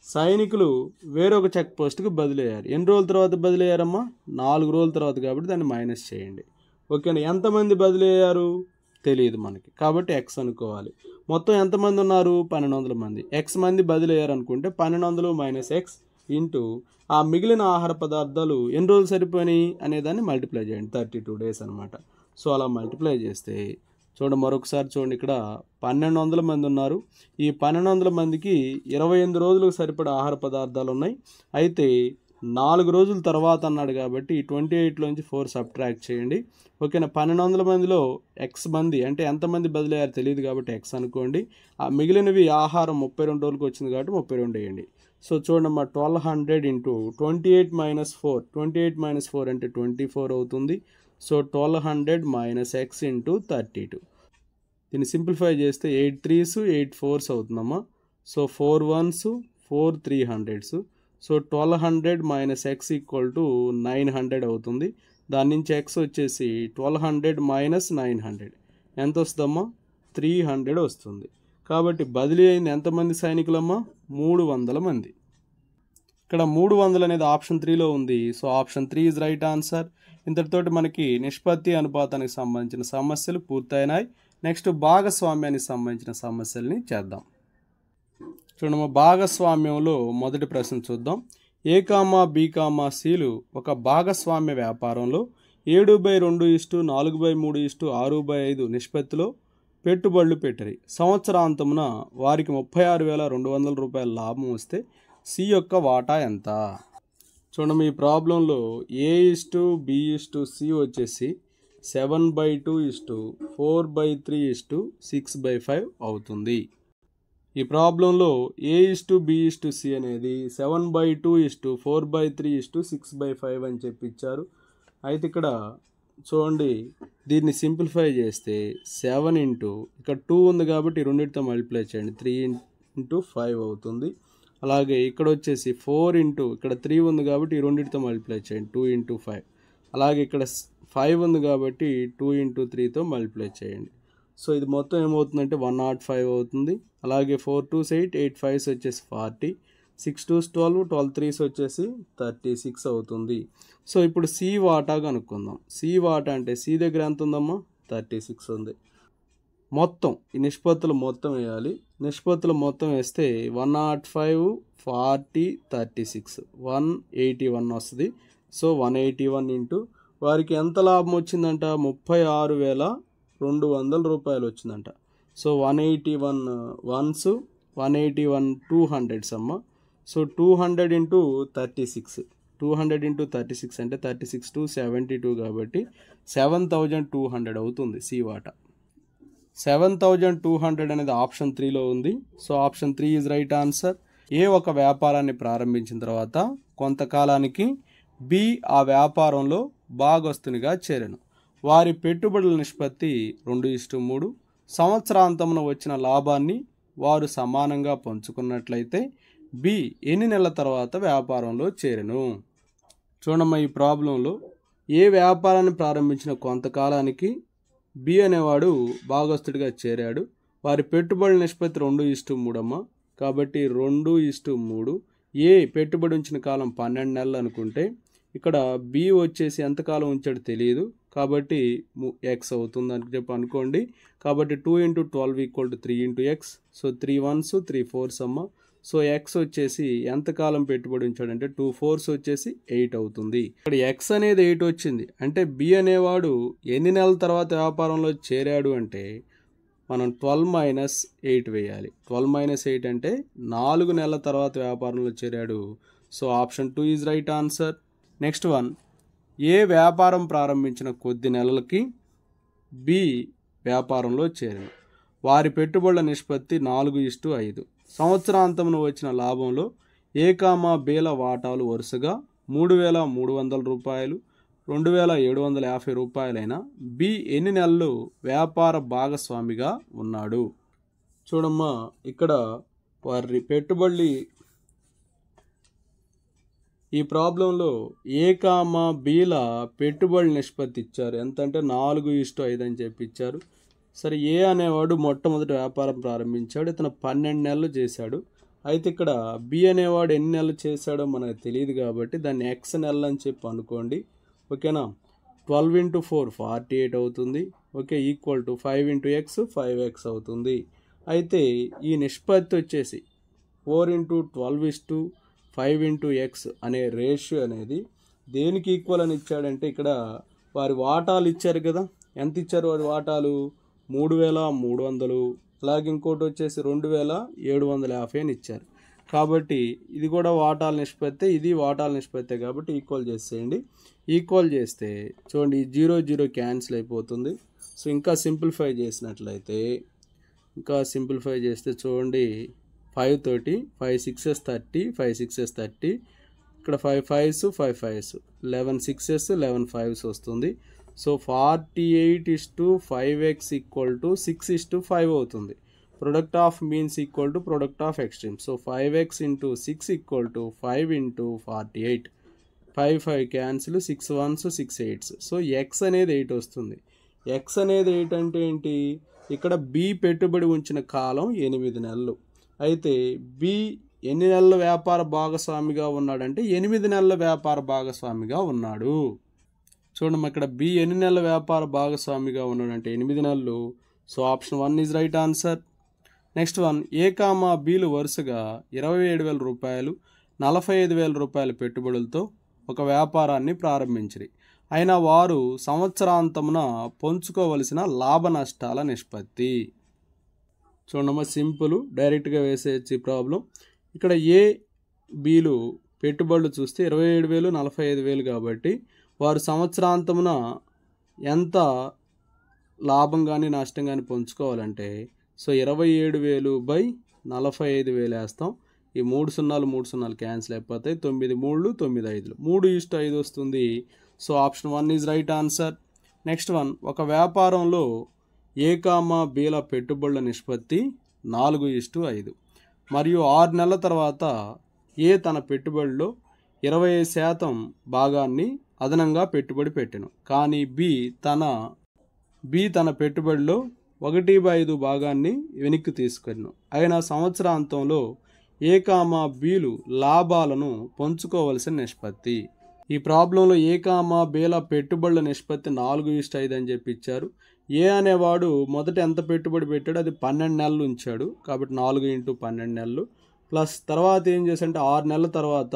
సైనికులు వేరొక చెక్ పోస్ట్కి బదిలీ అయ్యారు. ఎన్ని రోజుల తర్వాత బదిలీ అయ్యారమ్మా? 4 రోజుల తర్వాత కాబట్టి దాన్ని మైనస్ చేయండి. ఓకేనా? ఎంతమంది బదిలీ అయ్యారు తెలియదు మనకి కాబట్టి x అనుకోవాలి. మొత్తం ఎంతమంది ఉన్నారు? 1200 మంది. x మంది బదిలీ అయ్యారు అనుకుంటే 1200 మైనస్ x ఇంటూ ఆ మిగిలిన ఆహార పదార్థాలు ఎన్ని రోజులు సరిపోయినాయి అనేదాన్ని మల్టిప్లై చేయండి. 32 days అనమాట. సో అలా మల్టిప్లై చేస్తే చూడండి, మరొకసారి చూడండి, ఇక్కడ 1200 మంది ఉన్నారు. ఈ 1200 మందికి 28 రోజులకు సరిపడా ఆహార పదార్థాలు ఉన్నాయి. అయితే 4 రోజుల తర్వాత అన్నాడు కాబట్టి 28లోంచి 4 సబ్ట్రాక్ట్ చేయండి. ఓకేనా. 1200 మందిలో ఎక్స్ మంది అంటే ఎంతమంది బదిలయ్యారు తెలియదు కాబట్టి ఎక్స్ అనుకోండి. మిగిలినవి ఆహారం 32 రోజులకు వచ్చింది కాబట్టి 32 వేయండి. సో చూడమ్మా 1200 ఇంటూ 28 మైనస్ 4 28 మైనస్ 4 అంటే 24 అవుతుంది. So 1200 minus x into 32. దీన్ని సింప్లిఫై చేస్తే 8 3s 8 4s అవుతుందమ్మా. So 4 1s 4 300s. So 1200 minus x equal to 900 అవుతుంది. దాని నుంచి ఎక్స్ వచ్చేసి 1200 మైనస్ 900 ఎంత వస్తుందమ్మా? 300 వస్తుంది. కాబట్టి బదిలీ అయింది ఎంతమంది సైనికులమ్మా? 300 మంది. ఇక్కడ 300 అనేది ఆప్షన్ 3లో ఉంది. So option 3 is right answer. ఇంతటితోటి మనకి నిష్పత్తి అనుపాతానికి సంబంధించిన సమస్యలు పూర్తయినాయి. నెక్స్ట్ భాగస్వామ్యానికి సంబంధించిన సమస్యల్ని చేద్దాం. చూడమ్మా, భాగస్వామ్యంలో మొదటి ప్రశ్న చూద్దాం. ఏ కామా బి కామా సిలు ఒక భాగస్వామ్య వ్యాపారంలో 7/2 4/3 6/5 నిష్పత్తిలో పెట్టుబడులు పెట్టారు. సంవత్సరాంతమున వారికి 36,200 రూపాయల లాభం వస్తే సి యొక్క వాటా ఎంత? చూడమ్మా, ఈ ప్రాబ్లంలో A:B:C వచ్చేసి 7/2 4/3 6/5 అవుతుంది. ఈ ప్రాబ్లంలో A:B:C అనేది 7/2 4/3 6/5 అని చెప్పిచ్చారు. అయితే ఇక్కడ చూడండి, దీన్ని సింప్లిఫై చేస్తే 7 ఇంటూ ఇక్కడ 2 ఉంది కాబట్టి రెండింటితో మల్టిప్లై చేయండి 3 ఇంటూ 5 అవుతుంది. అలాగే ఇక్కడ వచ్చేసి 4 ఇంటూ ఇక్కడ 3 ఉంది కాబట్టి ఈ రెండింటితో మల్టిప్లై చేయండి 2 ఇంటూ 5. అలాగే ఇక్కడ 5 ఉంది కాబట్టి 2 ఇంటూ 3తో మల్టిప్లై చేయండి. సో ఇది మొత్తం ఏమవుతుందంటే 105 అవుతుంది. అలాగే 4 2s 8 8 5s వచ్చేసి 40 6 2s 12 12 3s వచ్చేసి 36 అవుతుంది. సో ఇప్పుడు సి వాటా కనుక్కుందాం. సి వాటా అంటే సి దగ్గర ఎంత ఉందమ్మా? 36 ఉంది. మొత్తం ఈ నిష్పత్తులు మొత్తం వేయాలి. నిష్పత్తులు మొత్తం వేస్తే 105 40 36 181 వస్తుంది. సో 181 ఇంటూ వారికి ఎంత లాభం వచ్చిందంట? 36,200 రూపాయలు వచ్చిందంట. సో 181 1s 181 200s అమ్మ. సో 200 ఇంటూ 36 200 ఇంటూ 36 అంటే 36 to 72 కాబట్టి 7,200 అవుతుంది సి వాటా. 7,200 అనేది ఆప్షన్ 3లో ఉంది. So option 3 is right answer. A ఒక వ్యాపారాన్ని ప్రారంభించిన తర్వాత కొంతకాలానికి బి ఆ వ్యాపారంలో భాగస్తునిగా చేరెను. వారి పెట్టుబడుల నిష్పత్తి 2:3. సంవత్సరాంతమున వచ్చిన లాభాన్ని వారు సమానంగా పంచుకున్నట్లయితే బి ఎన్ని నెలల తర్వాత వ్యాపారంలో చేరెను? చూడమ్మా, ఈ ప్రాబ్లంలో ఏ వ్యాపారాన్ని ప్రారంభించిన కొంతకాలానికి బి అనేవాడు భాగస్తుడిగా చేరాడు. వారి పెట్టుబడుల నిష్పత్తి 2:3 అమ్మ. కాబట్టి 2:3. ఏ పెట్టుబడి ఉంచిన కాలం 12 నెలలు అనుకుంటే ఇక్కడ బి వచ్చేసి ఎంతకాలం ఉంచాడు తెలియదు కాబట్టి ఎక్స్ అవుతుంది అని చెప్పి అనుకోండి. కాబట్టి 2 into 12 equal to 3 into X. So 3 1s 3 4s అమ్మ. సో ఎక్స్ వచ్చేసి ఎంతకాలం పెట్టుబడి ఉంచాడంటే 2 4s వచ్చేసి 8 అవుతుంది. ఇక్కడ ఎక్స్ అనేది 8 వచ్చింది అంటే బి అనేవాడు ఎన్ని నెలల తర్వాత వ్యాపారంలో చేరాడు అంటే మనం 12 - 8 వేయాలి. 12 - 8 అంటే 4 నెలల తర్వాత వ్యాపారంలో చేరాడు. So option 2 is right answer. Next one, A వ్యాపారం ప్రారంభించిన కొద్ది నెలలకి బి వ్యాపారంలో చేరాడు. వారి పెట్టుబడుల నిష్పత్తి 4:5. సంవత్సరాంతంలో వచ్చిన లాభంలో ఏ కామా బీల వాటాలు వరుసగా 3,300 రూపాయలు 2,750 రూపాయలైన బి ఎన్ని నెలలు వ్యాపార భాగస్వామిగా ఉన్నాడు? చూడమ్మా, ఇక్కడ వారి పెట్టుబడి ఈ ప్రాబ్లంలో ఏ కామా బీల పెట్టుబడి నిష్పత్తి ఇచ్చారు. ఎంత అంటే 4:5 అని చెప్పి ఇచ్చారు. సరే, ఏ అనేవాడు మొట్టమొదటి వ్యాపారం ప్రారంభించాడు. ఇతను 12 నెలలు చేశాడు. అయితే ఇక్కడ బి అనేవాడు ఎన్ని నెలలు చేశాడో మనకు తెలియదు కాబట్టి దాన్ని ఎక్స్ నెలలు అని చెప్పి అనుకోండి. ఓకేనా. 12 ఇంటూ 4 48 అవుతుంది. Okay, equal to 5 into X 5x అవుతుంది. అయితే ఈ నిష్పత్తి వచ్చేసి 4 ఇంటూ 12 5 ఇంటూ ఎక్స్ అనే రేషియో అనేది దేనికి ఈక్వల్ అని ఇచ్చాడంటే ఇక్కడ వారి వాటాలు ఇచ్చారు కదా. ఎంత ఇచ్చారు వారి వాటాలు? 3,300. అలాగే ఇంకోటి వచ్చేసి 2,750 అని ఇచ్చారు. కాబట్టి ఇది కూడా వాటాల నిష్పత్తి, ఇది వాటాల నిష్పత్తి కాబట్టి ఈక్వల్ చేసేయండి. ఈక్వల్ చేస్తే చూడండి 0 0 క్యాన్సిల్ అయిపోతుంది. సో ఇంకా సింప్లిఫై చేసినట్లయితే చూడండి 5 తోటి 5 6s 30, 5 6s 30, ఇక్కడ 5 5s 5 5s 11 6s 11 5s వస్తుంది. సో 48:5x = 6:5 అవుతుంది. Product of means equal to product of extreme. So 5x × 6 = 5 × 48. 5 5 cancel, 6 1s 6 8s. So X అనేది 8 వస్తుంది. ఎక్స్ అనేది 8 అంటే ఏంటి? ఇక్కడ బి పెట్టుబడి ఉంచిన కాలం 8 నెలలు. అయితే బి ఎన్ని నెలల వ్యాపార భాగస్వామిగా ఉన్నాడంటే 8 నెలల వ్యాపార భాగస్వామిగా ఉన్నాడు. చూడండి ఇక్కడ బి ఎన్ని నెలల వ్యాపార భాగస్వామిగా ఉన్నాడంటే 8 నెలలు. So option 1 is right answer. Next one, A comma బీలు వరుసగా 27,000 రూపాయలు 45,000 రూపాయల పెట్టుబడులతో ఒక వ్యాపారాన్ని ప్రారంభించిరి. అయినా వారు సంవత్సరాంతమున పంచుకోవలసిన లాభ నష్టాల నిష్పత్తి. చూడమ్మా సింపుల్, డైరెక్ట్గా వేసేయచ్చు ఈ ప్రాబ్లం. ఇక్కడ ఏ బీలు పెట్టుబడులు చూస్తే 27,000 45,000 కాబట్టి వారు సంవత్సరాంతమున ఎంత లాభం కానీ నష్టం కానీ పంచుకోవాలంటే సో 27,000/45,000 వేస్తాం. ఈ 3 0 క్యాన్సిల్ అయిపోతాయి. 9 3 9 5 3:5 వస్తుంది. So option 1 is right answer. Next one, ఒక వ్యాపారంలో ఏ కామా బీల పెట్టుబడుల నిష్పత్తి 4:5 మరియు 6 నెలల తర్వాత ఏ తన పెట్టుబడిలో 25% భాగాన్ని అదనంగా పెట్టుబడి పెట్టెను. కానీ బి తన పెట్టుబడిలో 1/5 భాగాన్ని వెనక్కి తీసుకెళ్ళను. అయినా సంవత్సరాంతంలో ఏ కామా బీలు లాభాలను పంచుకోవలసిన నిష్పత్తి. ఈ ప్రాబ్లంలో ఏ కామా బీల పెట్టుబడుల నిష్పత్తి 4:5 అని చెప్పి ఇచ్చారు. ఏ అనేవాడు మొదట ఎంత పెట్టుబడి పెట్టాడు, అది 12 నెలలు ఉంచాడు కాబట్టి 4 × 12 నెలలు ప్లస్ తర్వాత ఏం చేశాడంటే 6 నెలల తర్వాత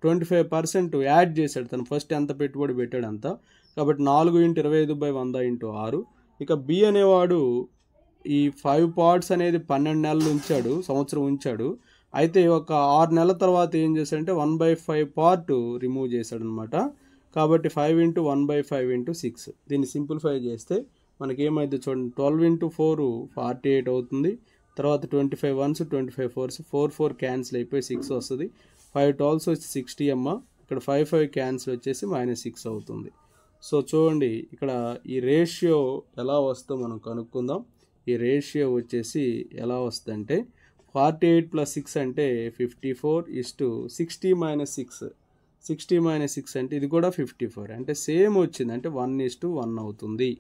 25% యాడ్ చేశాడు. తను ఫస్ట్ ఎంత పెట్టుబడి పెట్టాడు అంత, కాబట్టి 4 × 25/100 × 6. ఇక బి అనేవాడు ఈ 5 పార్ట్స్ అనేది 12 నెలలు ఉంచాడు, సంవత్సరం ఉంచాడు. అయితే ఒక 6 నెలల తర్వాత ఏం చేశాడంటే 1/5 పార్ట్ రిమూవ్ చేశాడు అనమాట. కాబట్టి 5 × 1/5 × 6. దీన్ని సింప్లిఫై చేస్తే మనకి ఏమైంది చూడండి, 12 × 4 48 అవుతుంది. తర్వాత 25 1s 25 4s 4 4 క్యాన్సిల్ అయిపోయి 6 వస్తుంది. 5 12s వచ్చి 60 అమ్మ. ఇక్కడ 5 5 క్యాన్సిల్ వచ్చేసి -6 అవుతుంది. సో చూడండి ఇక్కడ ఈ రేషియో ఎలా వస్తుందో మనం కనుక్కుందాం. ఈ రేషియో వచ్చేసి ఎలా వస్తుందంటే 48 + 6 అంటే 54:60 - 6. 60 - 6 అంటే ఇది కూడా 54 అంటే సేమ్ వచ్చింది, అంటే 1:1 అవుతుంది.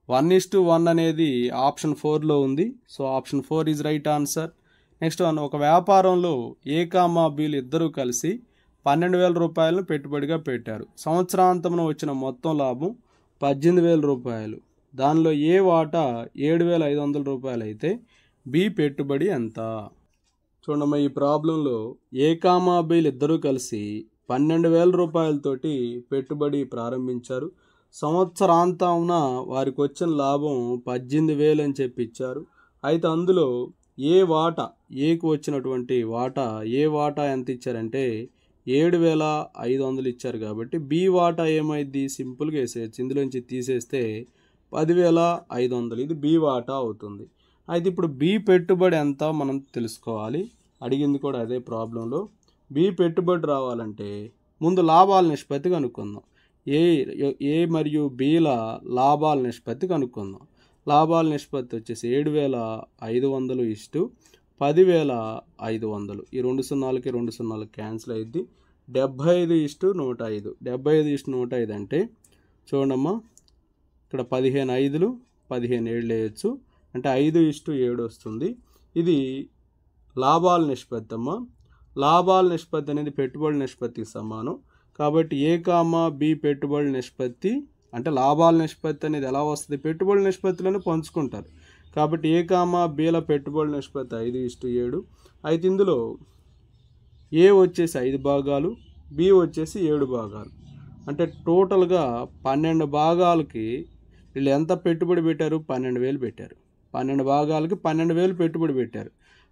1:1 అనేది ఆప్షన్ 4లో ఉంది. So option 4 is right answer. Next one, ఒక వ్యాపారంలో ఏ కామా బీలు ఇద్దరూ కలిసి 12,000 రూపాయలను పెట్టుబడిగా పెట్టారు. సంవత్సరాంతంలో వచ్చిన మొత్తం లాభం 18,000 రూపాయలు. దానిలో ఏ వాటా 7,500 రూపాయలు అయితే బి పెట్టుబడి ఎంత? చూడమ్మా ఈ ప్రాబ్లంలో ఏ కామా బీలు ఇద్దరూ కలిసి 12,000 రూపాయలతోటి పెట్టుబడి ప్రారంభించారు. సంవత్సరాంతామున వారికి వచ్చిన లాభం 18,000 అని చెప్పి ఇచ్చారు. అయితే అందులో ఏకు వచ్చినటువంటి ఏ వాటా ఎంత ఇచ్చారంటే 7,500 ఇచ్చారు. కాబట్టి బి వాటా ఏమైంది, సింపుల్గా వేసేయచ్చు. ఇందులోంచి తీసేస్తే 10,500, ఇది బి వాటా అవుతుంది. అయితే ఇప్పుడు బి పెట్టుబడి ఎంత మనం తెలుసుకోవాలి. అడిగింది కూడా అదే ప్రాబ్లంలో. బి పెట్టుబడి రావాలంటే ముందు లాభాల నిష్పత్తి కనుక్కుందాం. ఏ మరియు బిల లాభాల నిష్పత్తి కనుక్కుందాం. లాభాల నిష్పత్తి వచ్చేసి 7,500 10,500. ఈ 2 0కి 2 0 క్యాన్సిల్ అయ్యింది. 75:105. 75:105 అంటే చూడమ్మా ఇక్కడ 15 5లు 15 7 వేయచ్చు, అంటే 5:7 వస్తుంది. ఇది లాభాల నిష్పత్తి అమ్మ. లాభాల నిష్పత్తి అనేది పెట్టుబడి నిష్పత్తికి సమానం. కాబట్టి ఏ కామా బి పెట్టుబడి నిష్పత్తి అంటే లాభాల నిష్పత్తి అనేది ఎలా వస్తుంది, పెట్టుబడి నిష్పత్తులను పంచుకుంటారు. కాబట్టి ఏ కామా బీల పెట్టుబడి నిష్పత్తి 5:7. అయితే ఇందులో ఏ వచ్చేసి 5 భాగాలు, బి వచ్చేసి 7 భాగాలు, అంటే టోటల్గా 12 భాగాలకి వీళ్ళు ఎంత పెట్టుబడి పెట్టారు, 12,000 పెట్టారు. 12 భాగాలకి 12,000 పెట్టుబడి పెట్టారు.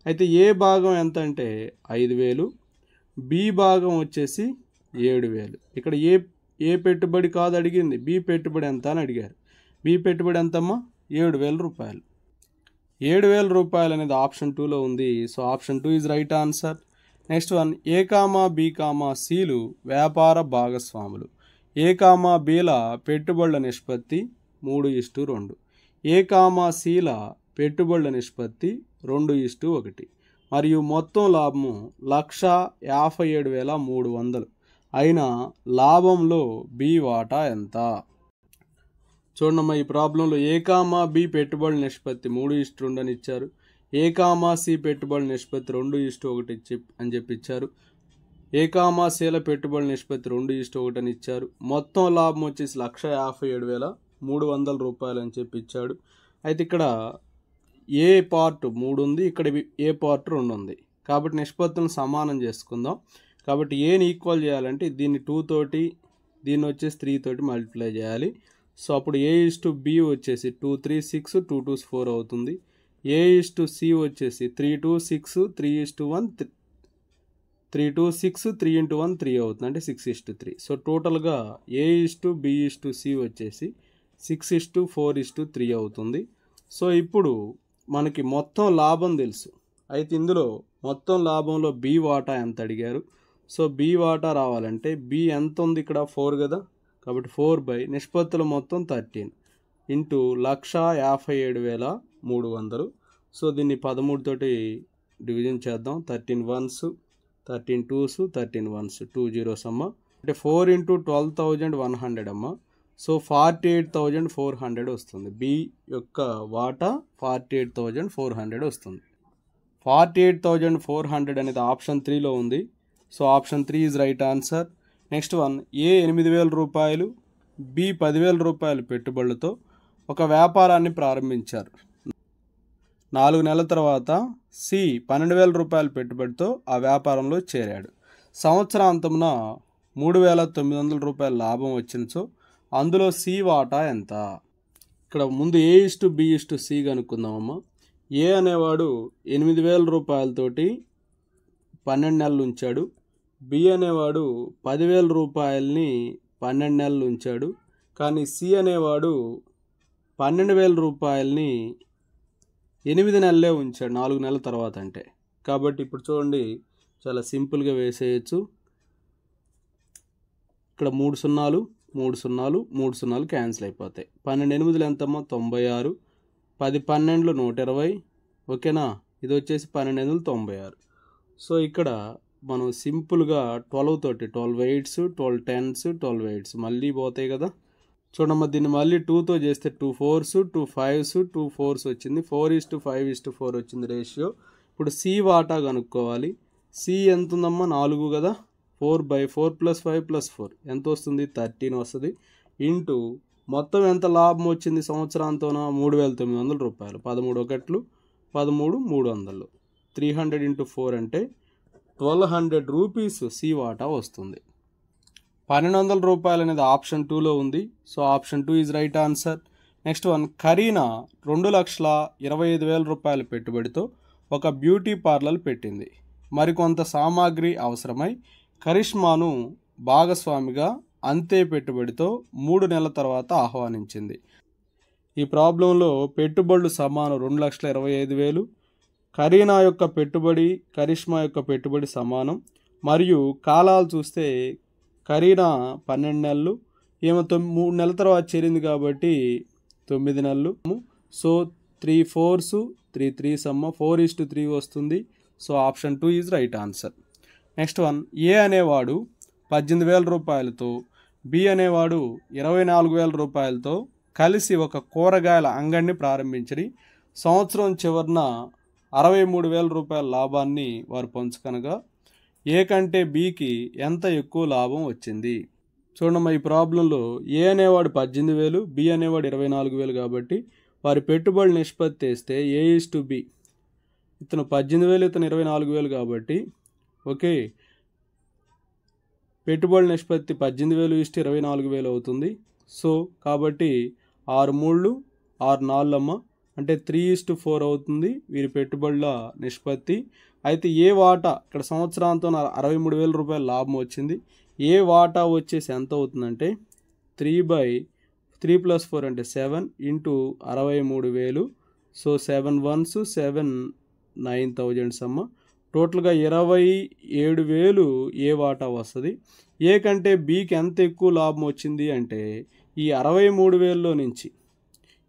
అయితే ఏ భాగం ఎంత అంటే 5,000, బి భాగం వచ్చేసి 7,000. ఇక్కడ ఏ పెట్టుబడి కాదు అడిగింది, బి పెట్టుబడి ఎంత అని అడిగారు. బి పెట్టుబడి ఎంతమ్మా? 7,000 రూపాయలు. 7,000 రూపాయలు అనేది ఆప్షన్ 2లో ఉంది. So option 2 is right answer. Next one, A comma B comma సిలు వ్యాపార భాగస్వాములు. ఏ కామా బిల పెట్టుబడుల నిష్పత్తి 3:2. ఏ కామా సిల పెట్టుబడుల నిష్పత్తి 2:1. మరియు మొత్తం లాభము 1,57,300 అయిన లాభంలో బి వాటా ఎంత? చూడమ్మా, ఈ ప్రాబ్లంలో ఏ కామా బి పెట్టుబడుల నిష్పత్తి 3:2 అని ఇచ్చారు. ఏ కామా సి పెట్టుబడుల నిష్పత్తి 2:1 అని చెప్పి ఇచ్చారు. ఏ కామా సిల పెట్టుబడుల నిష్పత్తి 2:1 అని ఇచ్చారు. మొత్తం లాభం వచ్చేసి 1,57,300 రూపాయలు అని చెప్పి ఇచ్చాడు. అయితే ఇక్కడ ఏ పార్ట్ 3 ఉంది, ఇక్కడ ఏ పార్ట్ 2 ఉంది. కాబట్టి నిష్పత్తులను సమానం చేసుకుందాం. కాబట్టి ఏని ఈక్వల్ చేయాలంటే దీన్ని 2 తోటి, దీన్ని వచ్చేసి 3 తోటి మల్టిప్లై చేయాలి. సో అప్పుడు A:B వచ్చేసి 2 3 6 2 2 4 అవుతుంది. A:C వచ్చేసి 3 2 6 3:1 3 2 6 3 × 1 3 అవుతుంది, అంటే 6:3. సో టోటల్గా A:B:C వచ్చేసి 6:4:3 అవుతుంది. సో ఇప్పుడు మనకి మొత్తం లాభం తెలుసు. అయితే ఇందులో మొత్తం లాభంలో బి వాటా ఎంత అడిగారు. సో బి వాటా రావాలంటే బి ఎంత ఉంది, ఇక్కడ 4 కదా. కాబట్టి 4 నిష్పత్తుల మొత్తం 13 ఇంటూ 1,57,300. సో దీన్ని 13 తోటి డివిజన్ చేద్దాం. 13 1s 13 2s 13 1s 2 zeros అమ్మ. అంటే 4 × 12,100 అమ్మ. సో 48,400 వస్తుంది. బి యొక్క వాటా 48,400 వస్తుంది. 48,400 అనేది ఆప్షన్ 3లో ఉంది. So option 3 is right answer. Next one, A 8,000 రూపాయలు, బి 10,000 రూపాయలు పెట్టుబడులతో ఒక వ్యాపారాన్ని ప్రారంభించారు. 4 నెలల తర్వాత సి 12,000 రూపాయల పెట్టుబడితో ఆ వ్యాపారంలో చేరాడు. సంవత్సరాంతమున 3,900 రూపాయల లాభం వచ్చినచో అందులో సి వాటా ఎంత? ఇక్కడ ముందు A:B:C కనుక్కుందామమ్మా. ఏ అనేవాడు 8,000 రూపాయలతోటి 12 నెలలు ఉంచాడు. బి అనేవాడు 10,000 రూపాయలని 12 నెలలు ఉంచాడు. కానీ సి అనేవాడు 12,000 రూపాయలని 8 నెలలే ఉంచాడు, 4 నెలల తర్వాత అంటే. కాబట్టి ఇప్పుడు చూడండి, చాలా సింపుల్గా వేసేయచ్చు. ఇక్కడ 3 సున్నాలు 3 సున్నాలు 3 సున్నాలు క్యాన్సిల్ అయిపోతాయి. 12 8 ఎంతమ్మా? 96. 10 12 120. ఓకేనా? ఇది వచ్చేసి 12 96. సో ఇక్కడ మనం సింపుల్గా 12 తోటి 12 8s 12 10s 12 8s మళ్ళీ పోతాయి కదా. చూడమ్మా, దీన్ని మళ్ళీ 2తో చేస్తే 2 4s 2 5s 2 4s వచ్చింది. 4:5:4 వచ్చింది రేషియో. ఇప్పుడు సి వాటా కనుక్కోవాలి. సి ఎంత ఉందమ్మా? 4 కదా. 4/4 + 5 + 4 ఎంత వస్తుంది? 13 వస్తుంది. ఇంటూ మొత్తం ఎంత లాభం వచ్చింది సంవత్సరాంతోన? 3,900 రూపాయలు. 13 1 13 300. 300 × 4 అంటే 1,200 రూపీస్ సి వాటా వస్తుంది. 1,200 రూపాయలు అనేది ఆప్షన్ 2లో ఉంది. So option 2 is right answer. Next one, Kareena 2,25,000 రూపాయల పెట్టుబడితో ఒక బ్యూటీ పార్లర్ పెట్టింది. మరికొంత సామాగ్రి అవసరమై కరిష్మాను భాగస్వామిగా అంతే పెట్టుబడితో 3 నెలల తర్వాత ఆహ్వానించింది. ఈ ప్రాబ్లంలో పెట్టుబడులు సమానం 2,25,000. కరీనా యొక్క పెట్టుబడి కరిష్మా యొక్క పెట్టుబడి సమానం. మరియు కాలాలు చూస్తే కరీనా 12 నెలలు, ఏమో 3 నెలల తర్వాత చేరింది కాబట్టి 9 నెలలు. సో 3 4s 3 3s 4:3 వస్తుంది. So option 2 is right answer. Next one, A అనేవాడు 18,000 రూపాయలతో బి అనేవాడు 24,000 రూపాయలతో కలిసి ఒక కూరగాయల అంగడిని ప్రారంభించి సంవత్సరం చివరిన 63,000 రూపాయల లాభాన్ని వారు పంచుకనగా ఏ కంటే బికి ఎంత ఎక్కువ లాభం వచ్చింది? చూడమ్మా, ఈ ప్రాబ్లంలో ఏ అనేవాడు 18,000 బి అనేవాడు 24,000 కాబట్టి వారి పెట్టుబడి నిష్పత్తి వేస్తే A:B. ఇతను 18,000 ఇతను 24,000 కాబట్టి ఓకే, పెట్టుబడి నిష్పత్తి 18,000:24,000 అవుతుంది. సో కాబట్టి 6 3 6 4 అమ్మ అంటే 3:4 అవుతుంది వీరి పెట్టుబడుల నిష్పత్తి. అయితే ఏ వాటా ఇక్కడ సంవత్సరాంతం 63,000 రూపాయల లాభం వచ్చింది. ఏ వాటా వచ్చేసి ఎంత అవుతుందంటే 3 + 4 అంటే 7 ఇంటూ 63,000. సో 7 1s 7 9,000 సమ్మ. టోటల్గా 27,000 ఏ వాటా వస్తుంది. ఏ కంటే బీకి ఎంత ఎక్కువ లాభం వచ్చింది అంటే ఈ 63,000లో నుంచి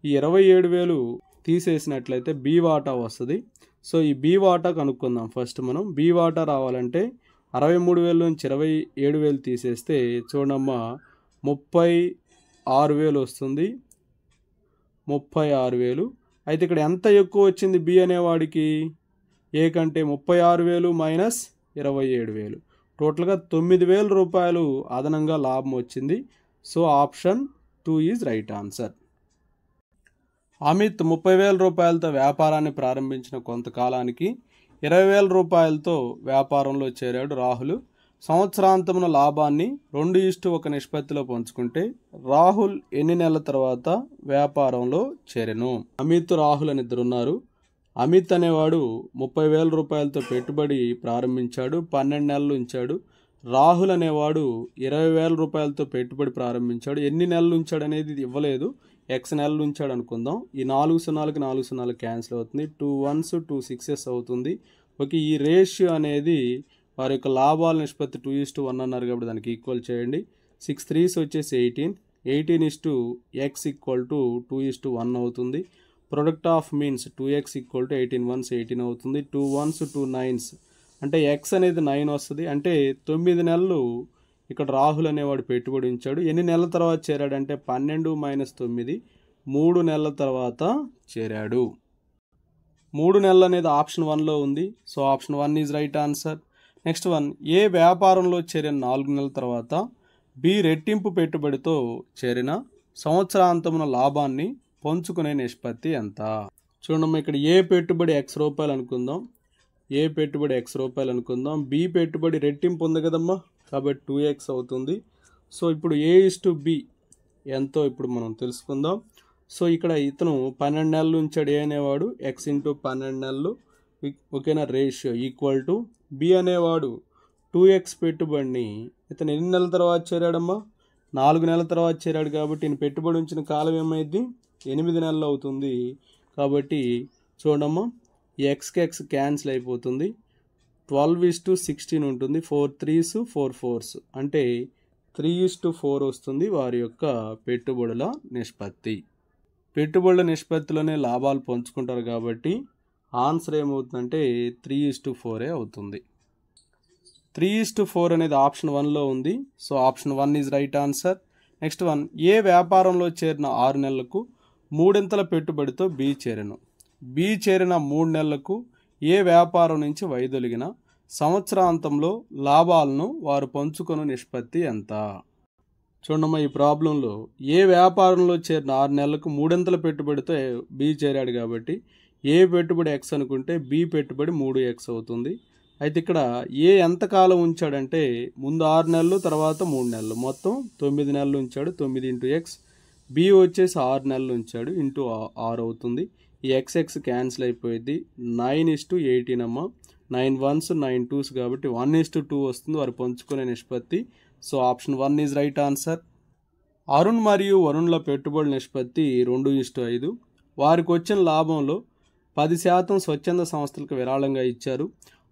ఈ 27,000 తీసేసినట్లయితే బి వాటా వస్తుంది. సో ఈ బి వాటా కనుక్కుందాం. ఫస్ట్ మనం బి వాటా రావాలంటే 63,000 నుంచి 27,000 తీసేస్తే చూడమ్మా 36,000 వస్తుంది. 36,000. అయితే ఇక్కడ ఎంత ఎక్కువ వచ్చింది బి అనేవాడికి ఏ కంటే 36,000 మైనస్ 27,000 టోటల్గా 9,000 రూపాయలు అదనంగా లాభం వచ్చింది. So option 2 is right answer. Amit 30,000 రూపాయలతో వ్యాపారాన్ని ప్రారంభించిన కొంతకాలానికి 20,000 రూపాయలతో వ్యాపారంలో చేరాడు రాహుల్. సంవత్సరాంతమున లాభాన్ని 2:1 నిష్పత్తిలో పంచుకుంటే రాహుల్ ఎన్ని నెలల తర్వాత వ్యాపారంలో చేరెను? అమిత్ రాహుల్ అని ఇద్దరు ఉన్నారు. అమిత్ అనేవాడు 30,000 రూపాయలతో పెట్టుబడి ప్రారంభించాడు, 12 నెలలు ఉంచాడు. రాహుల్ అనేవాడు 20,000 రూపాయలతో పెట్టుబడి ప్రారంభించాడు. ఎన్ని నెలలు ఉంచాడు అనేది ఇవ్వలేదు, ఎక్స్ నెలలు ఉంచాడు అనుకుందాం. ఈ 4 0కి 4 0 క్యాన్సిల్ అవుతుంది. 2 1s 2 6s అవుతుంది. ఓకే, ఈ రేషియో అనేది వారి యొక్క లాభాల నిష్పత్తి 2:1 అన్నారు కాబట్టి దానికి ఈక్వల్ చేయండి. 6 3s వచ్చేసి 18. 18:x = 2:1 అవుతుంది. Product of means 2x = 18 1s 18 అవుతుంది. 2 1s 2 9s అంటే x అనేది 9 వస్తుంది. అంటే 9 నెలలు ఇక్కడ రాహుల్ అనేవాడు పెట్టుబడి ఉంచాడు. ఎన్ని నెలల తర్వాత చేరాడంటే 12 - 9 3 నెలల తర్వాత చేరాడు. 3 నెలలు అనేది ఆప్షన్ 1లో ఉంది. So option 1 is right answer. Next one, A వ్యాపారంలో చేరిన 4 నెలల తర్వాత బి రెట్టింపు పెట్టుబడితో చేరిన సంవత్సరాంతమున లాభాన్ని పంచుకునే నిష్పత్తి ఎంత? చూడమ్మా, ఇక్కడ ఏ పెట్టుబడి X రూపాయలు అనుకుందాం. ఏ పెట్టుబడి X రూపాయలు అనుకుందాం. బి పెట్టుబడి రెట్టింపు ఉంది కదమ్మా, కాబట్టి 2x అవుతుంది. సో ఇప్పుడు A:B ఎంతో ఇప్పుడు మనం తెలుసుకుందాం. సో ఇక్కడ ఇతను 12 నెలలు ఉంచాడు ఏ అనేవాడు, x × 12 నెలలు ఓకేనా, రేషియో ఈక్వల్ టు బి అనేవాడు 2x పెట్టుబడిని ఇతను ఎన్ని నెలల తర్వాత చేరాడమ్మా, 4 నెలల తర్వాత చేరాడు. కాబట్టి ఈయన పెట్టుబడి ఉంచిన కాలం ఏమైంది, 8 నెలలు అవుతుంది. కాబట్టి చూడమ్మా, ఈ ఎక్స్కి ఎక్స్ క్యాన్సిల్ అయిపోతుంది. 12:16 ఉంటుంది. 4 3s 4 4s అంటే 3:4 వస్తుంది వారి యొక్క పెట్టుబడుల నిష్పత్తి. పెట్టుబడుల నిష్పత్తిలోనే లాభాలు పంచుకుంటారు కాబట్టి ఆన్సర్ ఏమవుతుందంటే 3:4 అవుతుంది. 3:4 అనేది ఆప్షన్ 1లో ఉంది. So option 1 is right answer. Next one, A వ్యాపారంలో చేరిన 6 నెలలకు 3 పెట్టుబడితో బి చేరెను. బి చేరిన 3 నెలలకు ఏ వ్యాపారం నుంచి వైదొలిగిన సంవత్సరాంతంలో లాభాలను వారు పంచుకొను నిష్పత్తి ఎంత? చూడమ్మా, ఈ ప్రాబ్లంలో ఏ వ్యాపారంలో చేరిన 6 నెలలకు 3 పెట్టుబడితో బి చేరాడు కాబట్టి ఏ పెట్టుబడి x అనుకుంటే బి పెట్టుబడి 3x అవుతుంది. అయితే ఇక్కడ ఏ ఎంతకాలం ఉంచాడంటే ముందు 6 నెలలు తర్వాత 3 నెలలు మొత్తం 9 నెలలు ఉంచాడు. 9 × x. బి వచ్చేసి 6 నెలలు ఉంచాడు ఇంటూ 6 అవుతుంది. ఈ XX క్యాన్సిల్ అయిపోయింది. 9:18 అమ్మ. 9 1s 9 2s కాబట్టి 1:2 వస్తుంది వారు పంచుకునే నిష్పత్తి. So option 1 is right answer. Arun మరియు వరుణ్ల పెట్టుబడి నిష్పత్తి 2:5. వారికి వచ్చిన లాభంలో 10% స్వచ్ఛంద సంస్థలకు విరాళంగా ఇచ్చారు.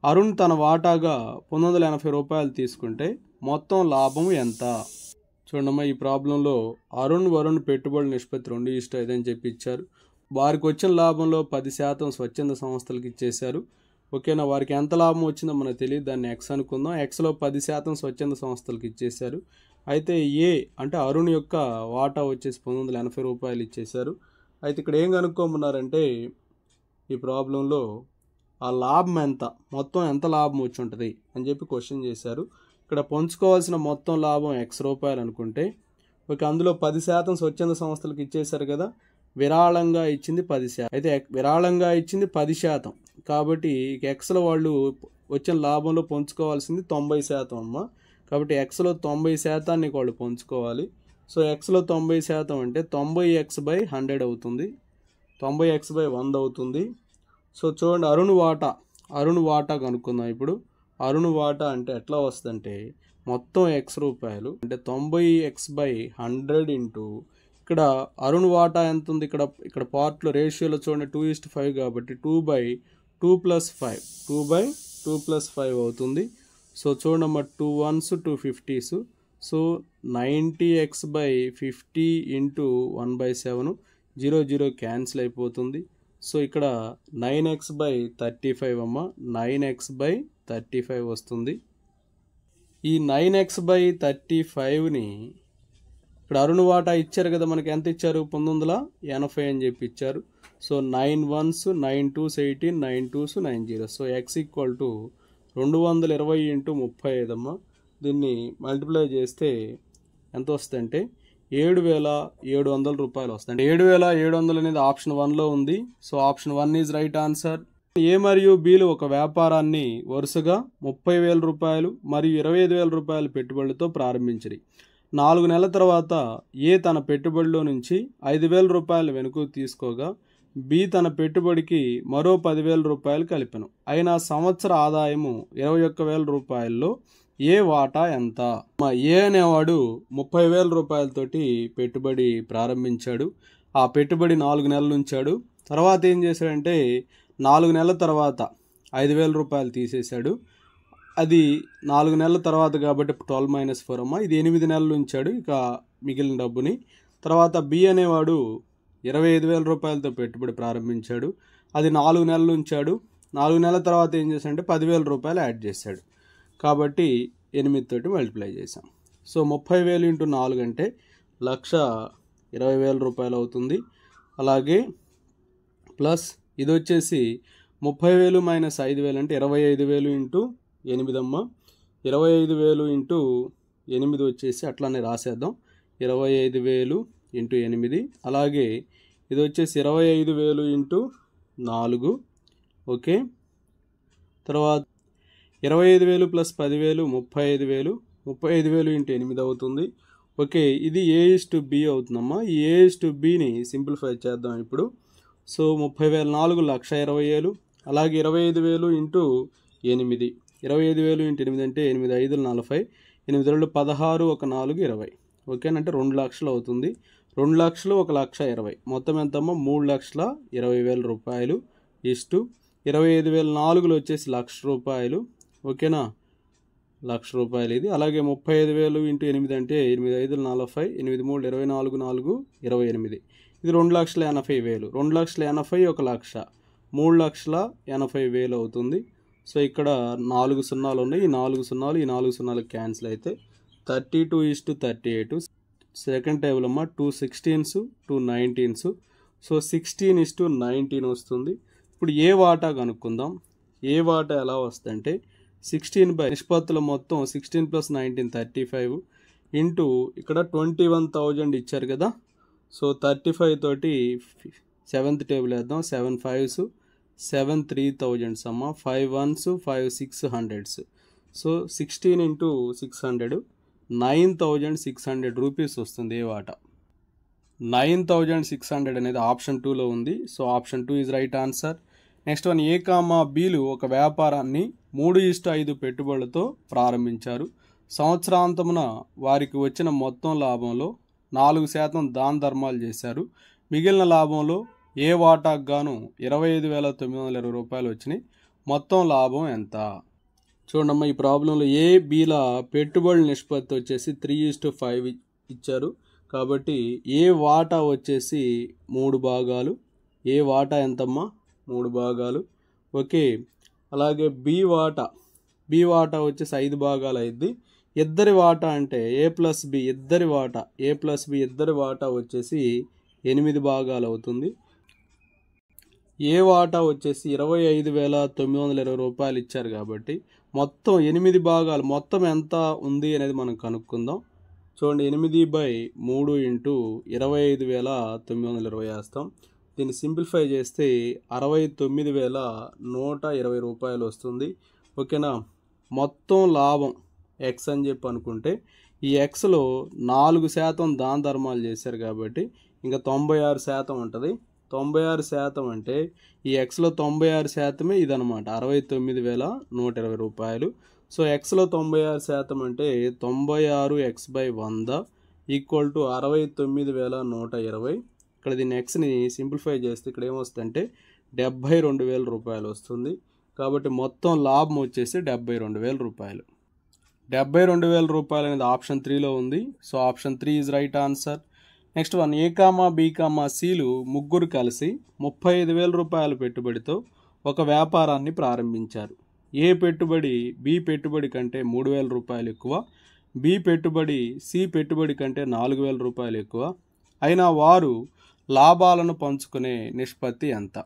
అరుణ్ తన వాటాగా 980 రూపాయలు తీసుకుంటే మొత్తం లాభం ఎంత? చూడమ్మా, ఈ ప్రాబ్లంలో అరుణ్ వరుణ్ పెట్టుబడి నిష్పత్తి 2:5 అని చెప్పి ఇచ్చారు. వారికి వచ్చిన లాభంలో 10% స్వచ్ఛంద సంస్థలకు ఇచ్చేశారు. ఓకేనా, వారికి ఎంత లాభం వచ్చిందో మనకు తెలియదు, దాన్ని ఎక్స్ అనుకుందాం. ఎక్స్లో 10% స్వచ్ఛంద సంస్థలకు ఇచ్చేశారు. అయితే ఏ అంటే అరుణ్ యొక్క వాటా వచ్చేసి 980 రూపాయలు ఇచ్చేశారు. అయితే ఇక్కడ ఏం కనుక్కోమన్నారంటే ఈ ప్రాబ్లంలో ఆ లాభం ఎంత, మొత్తం ఎంత లాభం వచ్చి ఉంటుంది అని చెప్పి క్వశ్చన్ చేశారు. ఇక్కడ పంచుకోవాల్సిన మొత్తం లాభం X రూపాయలు అనుకుంటే ఓకే, అందులో 10% స్వచ్ఛంద సంస్థలకు ఇచ్చేశారు కదా, విరాళంగా ఇచ్చింది 10%. అయితే విరాళంగా ఇచ్చింది 10%. కాబట్టి ఎక్స్లో వాళ్ళు వచ్చిన లాభంలో పంచుకోవాల్సింది 90% అమ్మ. కాబట్టి ఎక్స్లో 90% వాళ్ళు పంచుకోవాలి. సో ఎక్స్లో 90% అంటే 90x/100 అవుతుంది. 90x/100 అవుతుంది. సో చూడండి అరుణ్ వాటా కనుక్కుందాం ఇప్పుడు. అరుణ్ వాటా అంటే ఎట్లా వస్తుందంటే మొత్తం x రూపాయలు అంటే 90x/100 ఇంటూ ఇక్కడ అరుణ్ వాటా ఎంత ఉంది, ఇక్కడ పార్ట్లో రేషియోలో చూడండి 2:5 కాబట్టి 2/2 + 5 2/2 + 5 అవుతుంది. సో చూడమ్మా 2 1s 2 50s. So 90x/50 into 1/7 0 0 cancel అయిపోతుంది. సో ఇక్కడ 9x/35 అమ్మ 9x/35 వస్తుంది. ఈ 9x/35ని ఇక్కడ అరుణ్ వాటా ఇచ్చారు కదా, మనకి ఎంత ఇచ్చారు 1980 అని చెప్పి ఇచ్చారు. So 9 1s 9 2s 18 9 2s 90. So x = 220 × 35 అమ్మ. దీన్ని మల్టిప్లై చేస్తే ఎంత వస్తుందంటే 7,700 రూపాయలు వస్తుంది. 7,700 అనేది ఆప్షన్ 1లో ఉంది. So option 1 is right answer. A మరియు బీలు ఒక వ్యాపారాన్ని వరుసగా 30,000 రూపాయలు మరియు 25,000 రూపాయల పెట్టుబడులతో ప్రారంభించిరి. 4 నెలల తర్వాత ఏ తన పెట్టుబడిలో నుంచి 5,000 రూపాయలు వెనుక తీసుకోగా బి తన పెట్టుబడికి మరో 10,000 రూపాయలు కలిపెను. అయినా సంవత్సర ఆదాయము 21,000 రూపాయల్లో ఏ వాటా ఎంత? ఏ అనేవాడు 30,000 రూపాయలతోటి పెట్టుబడి ప్రారంభించాడు. ఆ పెట్టుబడి 4 నెలలు ఉంచాడు. తర్వాత ఏం చేశాడంటే 4 నెలల తర్వాత 5,000 రూపాయలు తీసేశాడు. అది 4 నెలల తర్వాత కాబట్టి 12 - 4 అమ్మ. ఇది 8 నెలలు ఉంచాడు ఇక మిగిలిన డబ్బుని. తర్వాత బి అనేవాడు 25,000 రూపాయలతో పెట్టుబడి ప్రారంభించాడు. అది 4 నెలలు ఉంచాడు. 4 నెలల తర్వాత ఏం చేశాడంటే 10,000 రూపాయలు యాడ్ చేశాడు. కాబట్టి 8 తోటి మల్టిప్లై చేసాం. సో 30,000 × 4 అంటే 1,20,000 రూపాయలు అవుతుంది. అలాగే ప్లస్ ఇది వచ్చేసి 30,000 - 5,000 అంటే 25,000 × 8 అమ్మ. 25,000 × 8 వచ్చేసి అట్లానే రాసేద్దాం 25,000 × 8. అలాగే ఇది వచ్చేసి 25,000 × 4. ఓకే, తర్వాత 25,000 + 10,000 35,000 35,000 × 8 అవుతుంది. ఓకే, ఇది A/B అవుతుందమ్మా. ఈ A/Bని సింప్లిఫై చేద్దాం ఇప్పుడు. సో 30,000 4 1,20,000. అలాగే 25,000 × 8 25,000 × 8 అంటే 8 5 40 8 2 16 1 4 20. ఓకేనంటే 2 లక్షలు అవుతుంది. 2 లక్షలు 1,20,000 మొత్తం ఎంతమ్మా 3,20,000 రూపాయలు ఇస్తూ 25,000 4లో వచ్చేసి 1,00,000 రూపాయలు. ఓకేనా, 1,00,000 రూపాయలు ఇది. అలాగే 35,000 × 8 అంటే 8 5 40 8 3 24 4 28. ఇది 2,80,000 2,80,000 1,00,000 3,80,000 అవుతుంది. సో ఇక్కడ 4 సున్నాలు ఉన్నాయి. ఈ 4 సున్నాలు ఈ 4 సున్నాలు క్యాన్సిల్ అయితే 32:38. సెకండ్ టేబుల్ అమ్మ 2 16s 2 19s. సో 16:19 వస్తుంది. ఇప్పుడు ఏ వాటా కనుక్కుందాం. ఏ వాటా ఎలా వస్తుందంటే 16 నిష్పత్తుల మొత్తం 16 + 19 35 ఇంటూ ఇక్కడ 21,000 ఇచ్చారు కదా. సో 35 తోటి 7th టేబుల్ వేద్దాం. 7 5s 7 3,000 అమ్మ. 5 1s 5 600s. సో 16 × 600 9,600 రూపీస్ వస్తుంది ఏ వాటా. 9,600 అనేది ఆప్షన్ 2లో ఉంది. So option 2 is right answer. Next one, A comma బీలు ఒక వ్యాపారాన్ని 3:5 పెట్టుబడులతో ప్రారంభించారు. సంవత్సరాంతమున వారికి వచ్చిన మొత్తం లాభంలో 4% దాన ధర్మాలు చేశారు. మిగిలిన లాభంలో ఏ వాటాకు గాను 25,920 రూపాయలు వచ్చినాయి. మొత్తం లాభం ఎంత? చూడమ్మా, ఈ ప్రాబ్లంలో ఏ బీల పెట్టుబడుల నిష్పత్తి వచ్చేసి 3:5 ఇచ్చారు. కాబట్టి ఏ వాటా వచ్చేసి 3 భాగాలు. ఏ వాటా ఎంతమ్మా 3 భాగాలు. ఓకే, అలాగే బి వాటా వచ్చేసి 5 భాగాలు అయింది. ఇద్దరి వాటా అంటే A+B ఇద్దరి వాటా వచ్చేసి 8 భాగాలు అవుతుంది. ఏ వాటా వచ్చేసి 25,920 రూపాయలు ఇచ్చారు కాబట్టి మొత్తం 8 భాగాలు మొత్తం ఎంత ఉంది అనేది మనం కనుక్కుందాం. చూడండి 8/3 × 25,920 వేస్తాం. దీన్ని సింప్లిఫై చేస్తే 69,120 రూపాయలు వస్తుంది. ఓకేనా, మొత్తం లాభం ఎక్స్ అని చెప్పి అనుకుంటే ఈ ఎక్స్లో 4% దాన ధర్మాలు చేశారు కాబట్టి ఇంకా 96% ఉంటుంది. 96% అంటే ఈ ఎక్స్లో 96% ఇదనమాట 69,120 రూపాయలు. సో ఎక్స్లో 96% అంటే 96x/100 ఈక్వల్ టు 69,120. ఇక్కడ దీన్ని ఎక్స్ని సింప్లిఫై చేస్తే ఇక్కడ ఏమొస్తుందంటే 72,000 రూపాయలు వస్తుంది. కాబట్టి మొత్తం లాభం వచ్చేసి 72,000 రూపాయలు. 72,000 రూపాయలు అనేది ఆప్షన్ 3లో ఉంది. So option 3 is right answer. Next one, A comma B comma సిలు ముగ్గురు కలిసి 35,000 రూపాయల పెట్టుబడితో ఒక వ్యాపారాన్ని ప్రారంభించారు. ఏ పెట్టుబడి బి పెట్టుబడి కంటే 3,000 రూపాయలు ఎక్కువ, బి పెట్టుబడి సి పెట్టుబడి కంటే 4,000 రూపాయలు ఎక్కువ, అయినా వారు లాభాలను పంచుకునే నిష్పత్తి ఎంత?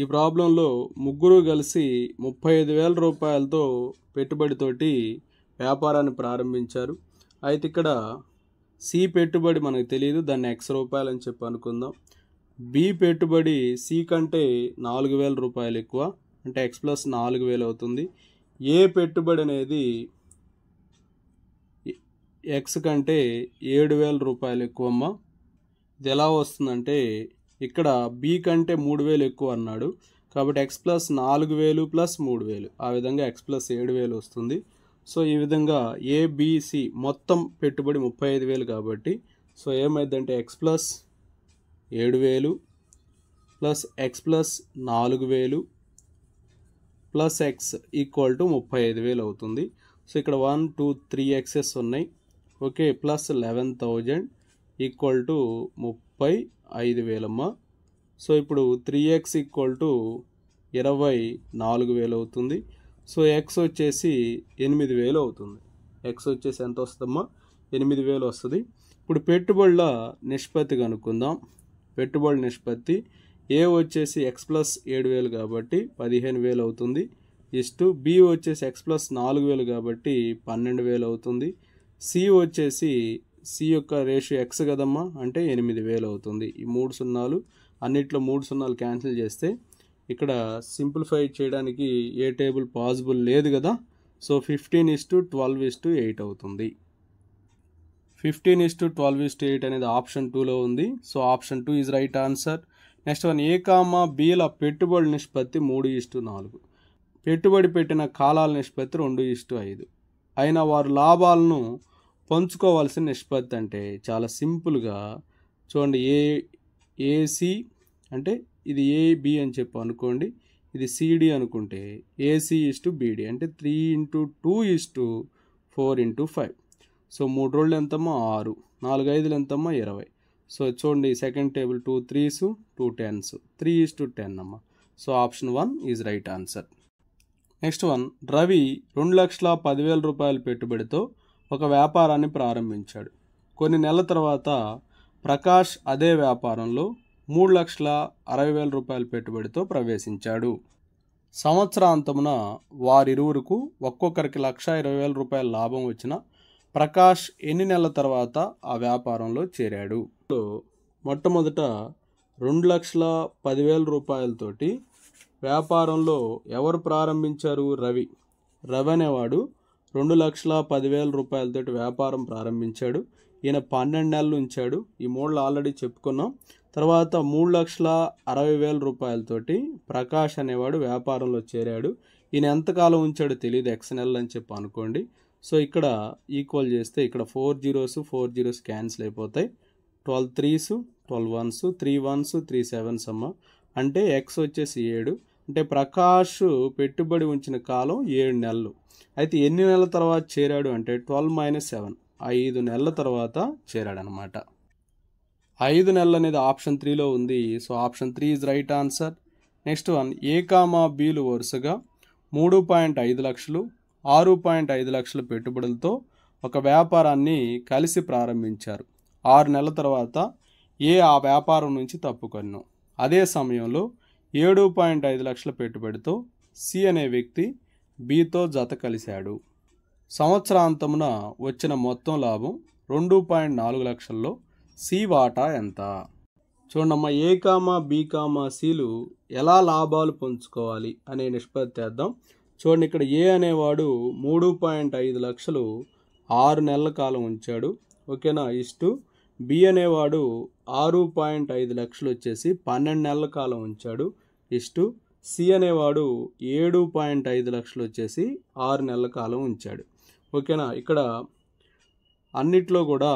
ఈ ప్రాబ్లంలో ముగ్గురు కలిసి 35,000 రూపాయలతో పెట్టుబడితోటి వ్యాపారాన్ని ప్రారంభించారు. అయితే ఇక్కడ సి పెట్టుబడి మనకు తెలియదు, దాన్ని X రూపాయలు అని చెప్పి అనుకుందాం. బి పెట్టుబడి సి కంటే 4,000 రూపాయలు ఎక్కువ, అంటే X + 4,000 అవుతుంది. ఏ పెట్టుబడి అనేది X కంటే 7,000 రూపాయలు ఎక్కువమ్మా. ఇది ఎలా వస్తుందంటే ఇక్కడ బి కంటే 3,000 ఎక్కువ అన్నాడు, కాబట్టి X + 4,000 + 3,000, ఆ విధంగా X + 7,000 వస్తుంది. సో ఈ విధంగా ఏబిసి మొత్తం పెట్టుబడి 35,000 కాబట్టి సో ఏమైందంటే X + 7,000 + X + 4,000 + X equal to 35,000 అవుతుంది. సో ఇక్కడ 1 2 3 X's ఉన్నాయి, ఓకే, ప్లస్ 11,000 ఈక్వల్ టు 35,000 అమ్మ. సో ఇప్పుడు 3X ఈక్వల్ టు 24,000 అవుతుంది. సో X వచ్చేసి 8,000 అవుతుంది. X వచ్చేసి ఎంత వస్తుందమ్మా? 8,000 వస్తుంది. ఇప్పుడు పెట్టుబడుల నిష్పత్తి కనుక్కుందాం. పెట్టుబడి నిష్పత్తి ఏ వచ్చేసి X + 7,000 కాబట్టి 15,000 అవుతుంది. ఇస్టు బి వచ్చేసి X + 4,000 కాబట్టి 12,000 అవుతుంది. సి వచ్చేసి సి యొక్క రేషియో X కదమ్మా, అంటే 8,000 అవుతుంది. ఈ 3 సున్నాలు అన్నిట్లో 3 సున్నాలు క్యాన్సిల్ చేస్తే ఇక్కడ సింప్లిఫై చేయడానికి ఏ టేబుల్ పాసిబుల్ లేదు కదా. సో 15:12:8 అవుతుంది. 15:12:8 అనేది ఆప్షన్ 2లో ఉంది. So option 2 is right answer. Next one, A comma బిల పెట్టుబడి నిష్పత్తి 3:4, పెట్టుబడి పెట్టిన కాలాల నిష్పత్తి 2:5, అయినా వారు లాభాలను పంచుకోవాల్సిన నిష్పత్తి అంటే చాలా సింపుల్గా చూడండి. ఏసి అంటే ఇది ఏబి అని చెప్పి అనుకోండి, ఇది సిడి అనుకుంటే AC:BD అంటే 3:2:4:5. సో 3 రోజులు ఎంతమ్మా? 6, 4 5లు ఎంతమ్మా? 20. సో చూడండి సెకండ్ టేబుల్ 2 3s 2 10s 3:10 అమ్మా. So option 1 is right answer. Next one, Ravi 2,10,000 రూపాయల పెట్టుబడితో ఒక వ్యాపారాన్ని ప్రారంభించాడు. కొన్ని నెలల తర్వాత ప్రకాష్ అదే వ్యాపారంలో 3,60,000 రూపాయల పెట్టుబడితో ప్రవేశించాడు. సంవత్సరాంతమున వారిరువురికి ఒక్కొక్కరికి 1,20,000 రూపాయల లాభం వచ్చిన ప్రకాష్ ఎన్ని నెలల తర్వాత ఆ వ్యాపారంలో చేరాడు? మొట్టమొదట 2,10,000 రూపాయలతోటి వ్యాపారంలో ఎవరు ప్రారంభించారు? రవి. రవి అనేవాడు 2,10,000 రూపాయలతోటి వ్యాపారం ప్రారంభించాడు. ఈయన 12 నెలలు ఉంచాడు. ఈ 3 ఆల్రెడీ చెప్పుకున్నాం. తర్వాత 3,60,000 రూపాయలతోటి ప్రకాష్ అనేవాడు వ్యాపారంలో చేరాడు. ఈయన ఎంతకాలం ఉంచాడో తెలియదు, X నెలలు అని చెప్పి అనుకోండి. సో ఇక్కడ ఈక్వల్ చేస్తే ఇక్కడ 4 zeros క్యాన్సిల్ అయిపోతాయి. 12 3s 12 1s 3 1s 3 7s అమ్మ, అంటే X వచ్చేసి 7. అంటే ప్రకాష్ పెట్టుబడి ఉంచిన కాలం 7 నెలలు. అయితే ఎన్ని నెలల తర్వాత చేరాడు అంటే 12 - 7, 5 నెలల తర్వాత చేరాడనమాట. 5 నెలలు అనేది ఆప్షన్ 3లో ఉంది. So option 3 is right answer. Next one, A comma బిలు వరుసగా 3.5 లక్షలు 6.5 లక్షల పెట్టుబడులతో ఒక వ్యాపారాన్ని కలిసి ప్రారంభించారు. 6 నెలల తర్వాత ఏ ఆ వ్యాపారం నుంచి తప్పుకొను. అదే సమయంలో 7.5 లక్షల పెట్టుబడితో సి అనే వ్యక్తి బితో జత కలిశాడు. సంవత్సరాంతమున వచ్చిన మొత్తం లాభం 2.4 లక్షల్లో సి వాటా ఎంత? చూడమ్మా, ఏ కామా బి కామా సిలు ఎలా లాభాలు పంచుకోవాలి అనే నిష్పత్తి చేద్దాం. చూడండి, ఇక్కడ ఏ అనేవాడు 3.5 లక్షలు 6 నెలల కాలం ఉంచాడు, ఓకేనా, ఇస్టు బి అనేవాడు 6.5 లక్షలు వచ్చేసి 12 నెలల కాలం ఉంచాడు. ఇష్టు సి అనేవాడు 7.5 లక్షలు వచ్చేసి 6 నెలల కాలం ఉంచాడు. ఓకేనా. ఇక్కడ అన్నిట్లో కూడా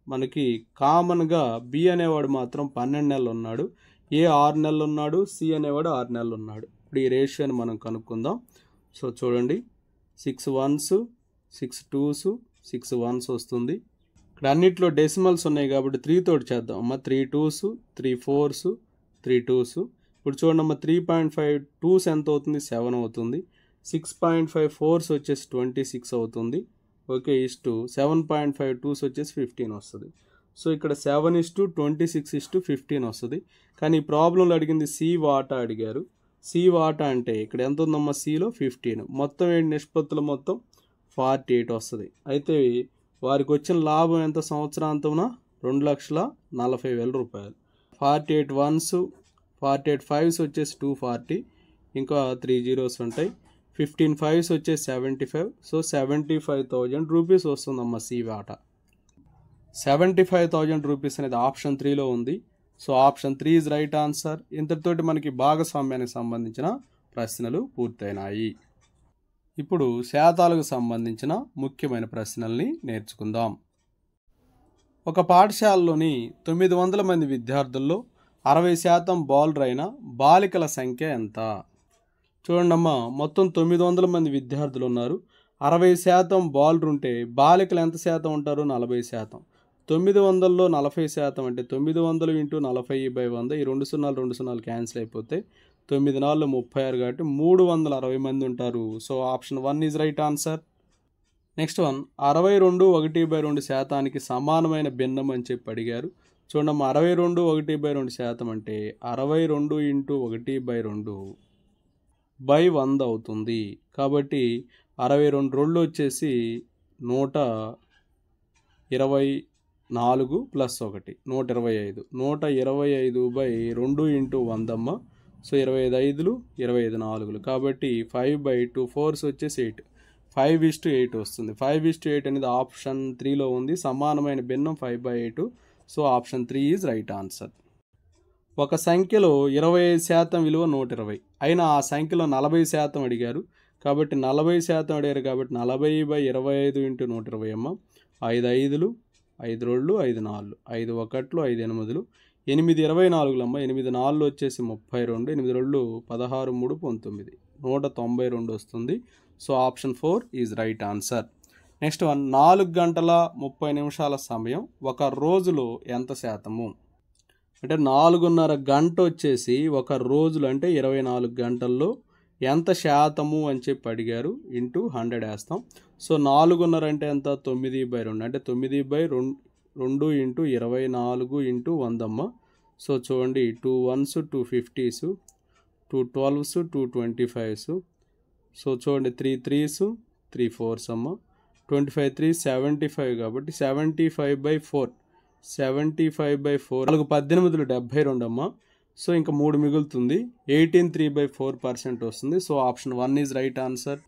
మనకి కామన్గా బి అనేవాడు మాత్రం 12 నెలలు ఉన్నాడు, ఏ 6 నెలలు ఉన్నాడు, సి అనేవాడు 6 నెలలు ఉన్నాడు. ఇప్పుడు ఈ రేషియోని మనం కనుక్కుందాం. సో చూడండి, 6 1s 6 2s 6 1s వస్తుంది. ఇక్కడ అన్నిట్లో డెసిమల్స్ ఉన్నాయి కాబట్టి 3 తోటి చేద్దాం అమ్మ. 3 2s 3 4s 3 2s. ఇప్పుడు చూడండి అమ్మ, 3.5 2s ఎంత అవుతుంది? 7 అవుతుంది. 6.5 4s వచ్చేసి 26 అవుతుంది. ఓకే, ఇస్టు 7.5 2s వచ్చేసి 15 వస్తుంది. సో ఇక్కడ 7:26:15 వస్తుంది. కానీ ఈ ప్రాబ్లంలో అడిగింది సి వాటా అడిగారు. సి వాటా అంటే ఇక్కడ ఎంత ఉందమ్మా? సిలో 15. మొత్తం ఏంటి? నిష్పత్తుల మొత్తం 48 వస్తుంది. అయితే వారికి వచ్చిన లాభం ఎంత సంవత్సరాంతమున? 2,40,000 రూపాయలు. 48 1s 48 5s వచ్చేసి 240, ఇంకా 3 zeros ఉంటాయి. 15 5s వచ్చేసి 75. సో 75,000 రూపీస్ వస్తుందమ్మా సి వాటా. 75,000 రూపీస్ అనేది ఆప్షన్ 3లో ఉంది. So option 3 is right answer. ఇంతటితోటి మనకి భాగస్వామ్యానికి సంబంధించిన ప్రశ్నలు పూర్తయినాయి. ఇప్పుడు శాతాలకు సంబంధించిన ముఖ్యమైన ప్రశ్నల్ని నేర్చుకుందాం. ఒక పాఠశాలలోని 900 మంది విద్యార్థుల్లో 60% బౌలర్ అయిన బాలికల సంఖ్య ఎంత? చూడండమ్మా, మొత్తం 900 మంది విద్యార్థులు ఉన్నారు. 60% బౌలర్ ఉంటే బాలికలు ఎంత శాతం ఉంటారు? 40%. 900లో 40% అంటే 900 × 40/100. ఈ 2 0 2 0 క్యాన్సిల్ అయిపోతే 9 4 36 కాబట్టి 360 మంది ఉంటారు. So option 1 is right answer. Next one, 62 1/2% సమానమైన భిన్నం అని చెప్పి అడిగారు. చూడమ్మా, 62 1/2% అంటే 62 × 1/2/100 అవుతుంది. కాబట్టి 62 రోళ్ళు వచ్చేసి 124 + 1 125. 125/2 × 100 అమ్మ. సో 25 5లు 25 4లు కాబట్టి 5/2 4s వచ్చేసి 8. 5:8 వస్తుంది. 5:8 అనేది ఆప్షన్ 3లో ఉంది. సమానమైన భిన్నం 5/8. So option 3 is right answer. ఒక సంఖ్యలో 25% విలువ 120 అయినా ఆ సంఖ్యలో 40% అడిగారు. కాబట్టి 40% అడిగారు కాబట్టి 40/25 × 120 అమ్మ. 5 5లు 5 2లు 5 4లు 5 1లు 5 8లు 8 24లు అమ్మ. 8 4లు వచ్చేసి 32, 8 2లు 16 3 19, 192 వస్తుంది. So option 4 is right answer. Next one, 4 గంటల 30 నిమిషాల సమయం ఒక రోజులో ఎంత శాతము? అంటే 4:30 గంట వచ్చేసి ఒక రోజులో అంటే 24 గంటల్లో ఎంత శాతము అని చెప్పి అడిగారు. ఇంటూ 100 వేస్తాం. సో 4:30 అంటే ఎంత? 9/2 అంటే 9/2 × 24 × 100 అమ్మ. సో చూడండి, 2 1s 2 50s 2 12s 2 25s. So చూడండి, 3 3s 3 4s అమ్మ. 25 3 75 కాబట్టి 75/4 75/4 4 18లు 72 అమ్మ. సో ఇంకా 3 మిగులుతుంది. 18 3/4% వస్తుంది. So option 1 is right answer.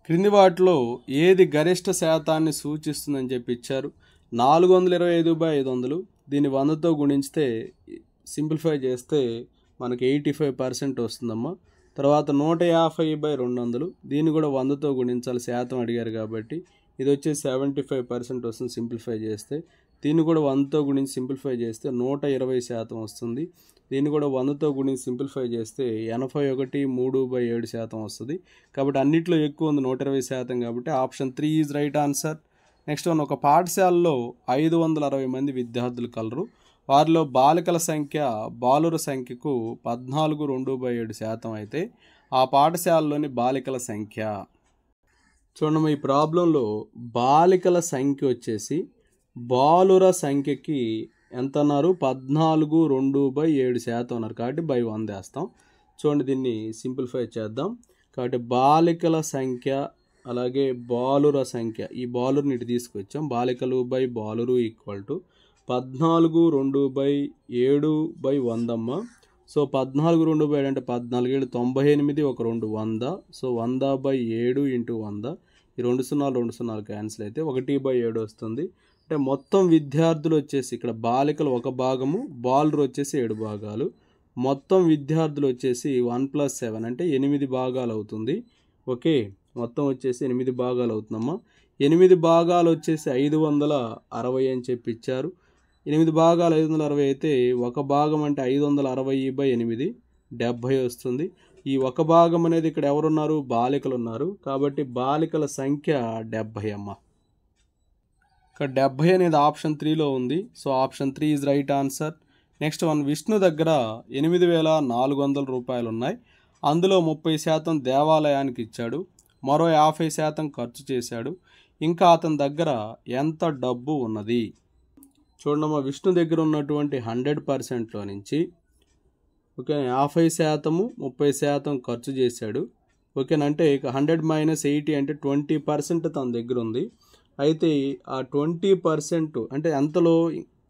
క్రింది వాటిలో ఏది గరిష్ట శాతాన్ని సూచిస్తుందని చెప్పి ఇచ్చారు. 425/500 దీన్ని 100తో గుణించితే సింప్లిఫై చేస్తే మనకి 85% వస్తుందమ్మా. తర్వాత 150/200 దీన్ని కూడా 100తో గుణించాలి, శాతం అడిగారు కాబట్టి ఇది వచ్చేసి 75% వస్తుంది సింప్లిఫై చేస్తే. దీన్ని కూడా 100తో గుణించి సింప్లిఫై చేస్తే 120% వస్తుంది. దీన్ని కూడా 100తో గుణించి సింప్లిఫై చేస్తే 81.3/7% వస్తుంది. కాబట్టి అన్నిట్లో ఎక్కువ ఉంది 120% కాబట్టి option 3 is right answer. Next one, ఒక పాఠశాలలో 560 మంది విద్యార్థులు కలరు. వారిలో బాలికల సంఖ్య బాలుర సంఖ్యకు 14.2/7% అయితే ఆ పాఠశాలలోని బాలికల సంఖ్య. చూడండి, ఈ ప్రాబ్లంలో బాలికల సంఖ్య వచ్చేసి బాలుర సంఖ్యకి ఎంత అన్నారు? 14.2/7% అన్నారు కాబట్టి 100 వేస్తాం. చూడండి, దీన్ని సింప్లిఫై చేద్దాం. కాబట్టి బాలికల సంఖ్య అలాగే బాలుర సంఖ్య, ఈ బాలురుని ఇటు తీసుకొచ్చాం. బాలికలు బై బాలురు ఈక్వల్ టు 14.2/7/100 అమ్మ. సో 14/2 అంటే 14 98 1 2 100. సో 100/7 × 100. ఈ 2 0 2 0 క్యాన్సిల్ అయితే 1/7 వస్తుంది. అంటే మొత్తం విద్యార్థులు వచ్చేసి ఇక్కడ బాలికలు ఒక భాగము, బాలురు వచ్చేసి 7 భాగాలు. మొత్తం విద్యార్థులు వచ్చేసి 1+7 అంటే 8 భాగాలు అవుతుంది. ఓకే, మొత్తం వచ్చేసి 8 భాగాలు అవుతుందమ్మా. 8 భాగాలు వచ్చేసి 560 అని చెప్పి ఇచ్చారు. 8 భాగాలు 560 అయితే ఒక భాగం అంటే 560/8 70 వస్తుంది. ఈ ఒక భాగం అనేది ఇక్కడ ఎవరున్నారు? బాలికలు ఉన్నారు. కాబట్టి బాలికల సంఖ్య 70 అమ్మ. ఇక్కడ 70 అనేది ఆప్షన్ 3లో ఉంది. So option 3 is right answer. Next one, Vishnu దగ్గర 8,400 రూపాయలు ఉన్నాయి. అందులో 30% దేవాలయానికి ఇచ్చాడు, మరో 50% ఖర్చు చేశాడు. ఇంకా అతని దగ్గర ఎంత డబ్బు ఉన్నది? చూడమ్మా, విష్ణు దగ్గర ఉన్నటువంటి 100%లో నుంచి ఓకే 50%, 30% ఖర్చు చేశాడు. ఓకేనంటే ఇక 100 - 80 అంటే 20% తన దగ్గర ఉంది. అయితే ఆ 20% అంటే ఎంతలో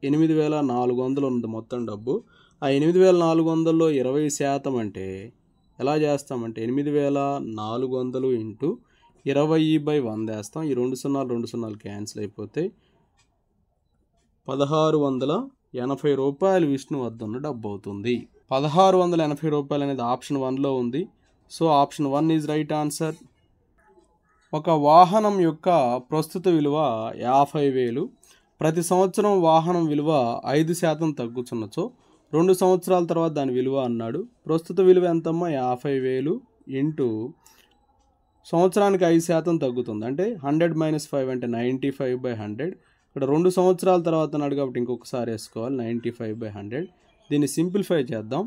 8,400 ఉంది మొత్తం డబ్బు. ఆ 8,400లో 20% అంటే ఎలా చేస్తామంటే 8,400 ఇంటూ 20/100 వేస్తాం. ఈ 2 సున్నాలు 2 సున్నాలు క్యాన్సిల్ అయిపోతాయి. 1,680 రూపాయలు విష్ణు వద్ద ఉన్న డబ్బు అవుతుంది. 1,680 రూపాయలు అనేది ఆప్షన్ 1లో ఉంది. So option 1 is right answer. ఒక వాహనం యొక్క ప్రస్తుత విలువ 50,000. ప్రతి సంవత్సరం వాహనం విలువ 5% తగ్గుతున్నచో 2 సంవత్సరాల తర్వాత దాని విలువ అన్నాడు. ప్రస్తుత విలువ ఎంతమ్మా? 50,000 ఇంటూ సంవత్సరానికి 5% తగ్గుతుంది అంటే 100 - 5 అంటే 95/100. ఇక్కడ 2 సంవత్సరాల తర్వాత అన్నాడు కాబట్టి ఇంకొకసారి వేసుకోవాలి 95/100. దీన్ని సింప్లిఫై చేద్దాం.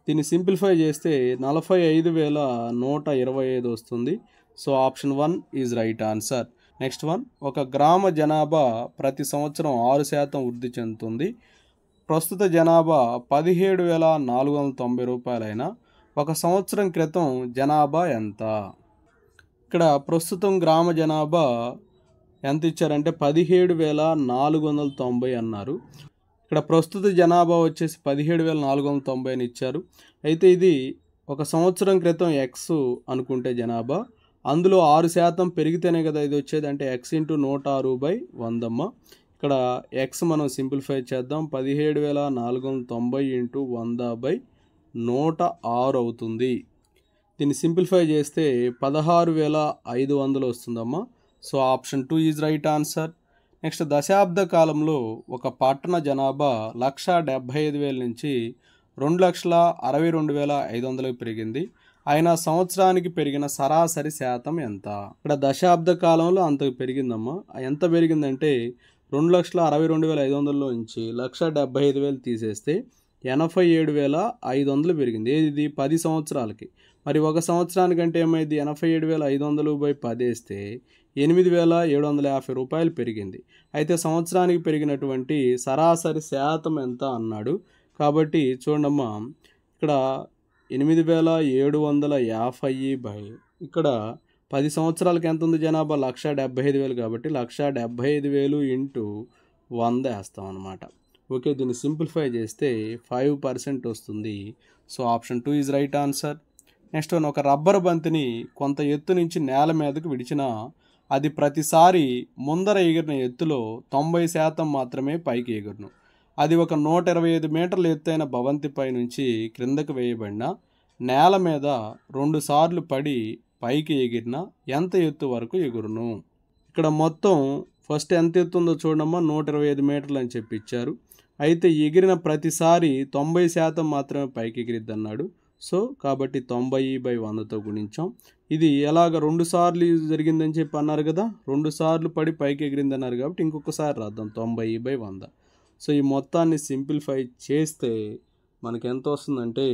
దీన్ని సింప్లిఫై చేస్తే 45,125 వస్తుంది. So option 1 is right answer. Next one, ఒక గ్రామ జనాభా ప్రతి సంవత్సరం 6% వృద్ధి చెందుతుంది. ప్రస్తుత జనాభా 17,490 రూపాయలైన ఒక సంవత్సరం క్రితం జనాభా ఎంత? ఇక్కడ ప్రస్తుతం గ్రామ జనాభా ఎంత ఇచ్చారంటే 17,490 అన్నారు. ఇక్కడ ప్రస్తుత జనాభా వచ్చేసి 17,490 అని ఇచ్చారు. అయితే ఇది ఒక సంవత్సరం క్రితం ఎక్స్ అనుకుంటే జనాభా, అందులో 6% పెరిగితేనే కదా ఇది వచ్చేది, అంటే ఎక్స్ ఇంటూ 106/100. ఇక్కడ ఎక్స్ మనం సింప్లిఫై చేద్దాం. 17,490 ఇంటూ 100/106 అవుతుంది. దీన్ని సింప్లిఫై చేస్తే 16,500 వస్తుందమ్మా. So option 2 is right answer. Next, దశాబ్ద కాలంలో ఒక పట్టణ జనాభా 1,75,000 నుంచి 2,62,500 పెరిగింది. అయినా సంవత్సరానికి పెరిగిన సరాసరి శాతం ఎంత? ఇక్కడ దశాబ్ద కాలంలో అంత పెరిగిందమ్మా. ఎంత పెరిగిందంటే 2,62,500లో నుంచి 1,75,000 తీసేస్తే 87,500 పెరిగింది. ఇది 10 సంవత్సరాలకి. మరి ఒక సంవత్సరానికంటే ఏమైంది? 87,500/10 వేస్తే 8,750 రూపాయలు పెరిగింది. అయితే సంవత్సరానికి పెరిగినటువంటి సరాసరి శాతం ఎంత అన్నాడు. కాబట్టి చూడమ్మా, ఇక్కడ 8,750 ఇక్కడ 10 సంవత్సరాలకి ఎంత ఉంది జనాభా? 1,75,000 కాబట్టి 1,75,000 ఇంటూ 100 వేస్తాం అనమాట. ఓకే, దీన్ని సింప్లిఫై చేస్తే 5% వస్తుంది. So option 2 is right answer. Next one, ఒక రబ్బర్ బంతిని కొంత ఎత్తు నుంచి నేల మీదకు విడిచినా అది ప్రతిసారి ముందర ఎగిరిన ఎత్తులో 90% మాత్రమే పైకి ఎగురును. అది ఒక 125 మీటర్ల ఎత్తైన భవంతిపై నుంచి క్రిందకు వేయబడిన నేల మీద 2 సార్లు పడి పైకి ఎగిరిన ఎంత ఎత్తు వరకు ఎగురును? ఇక్కడ మొత్తం ఫస్ట్ ఎంత ఎత్తు ఉందో చూడమ్మా, 125 మీటర్లు అని చెప్పి ఇచ్చారు. అయితే ఎగిరిన ప్రతిసారి 90% మాత్రమే పైకి ఎగిరిద్ది అన్నాడు. సో కాబట్టి 90/100తో గుణించాం. ఇది ఎలాగ 2 సార్లు జరిగిందని చెప్పి అన్నారు కదా, 2 సార్లు పడి పైకి ఎగిరింది అన్నారు కాబట్టి ఇంకొకసారి రాద్దాం 90/100. సో ఈ మొత్తాన్ని సింప్లిఫై చేస్తే మనకి ఎంత వస్తుందంటే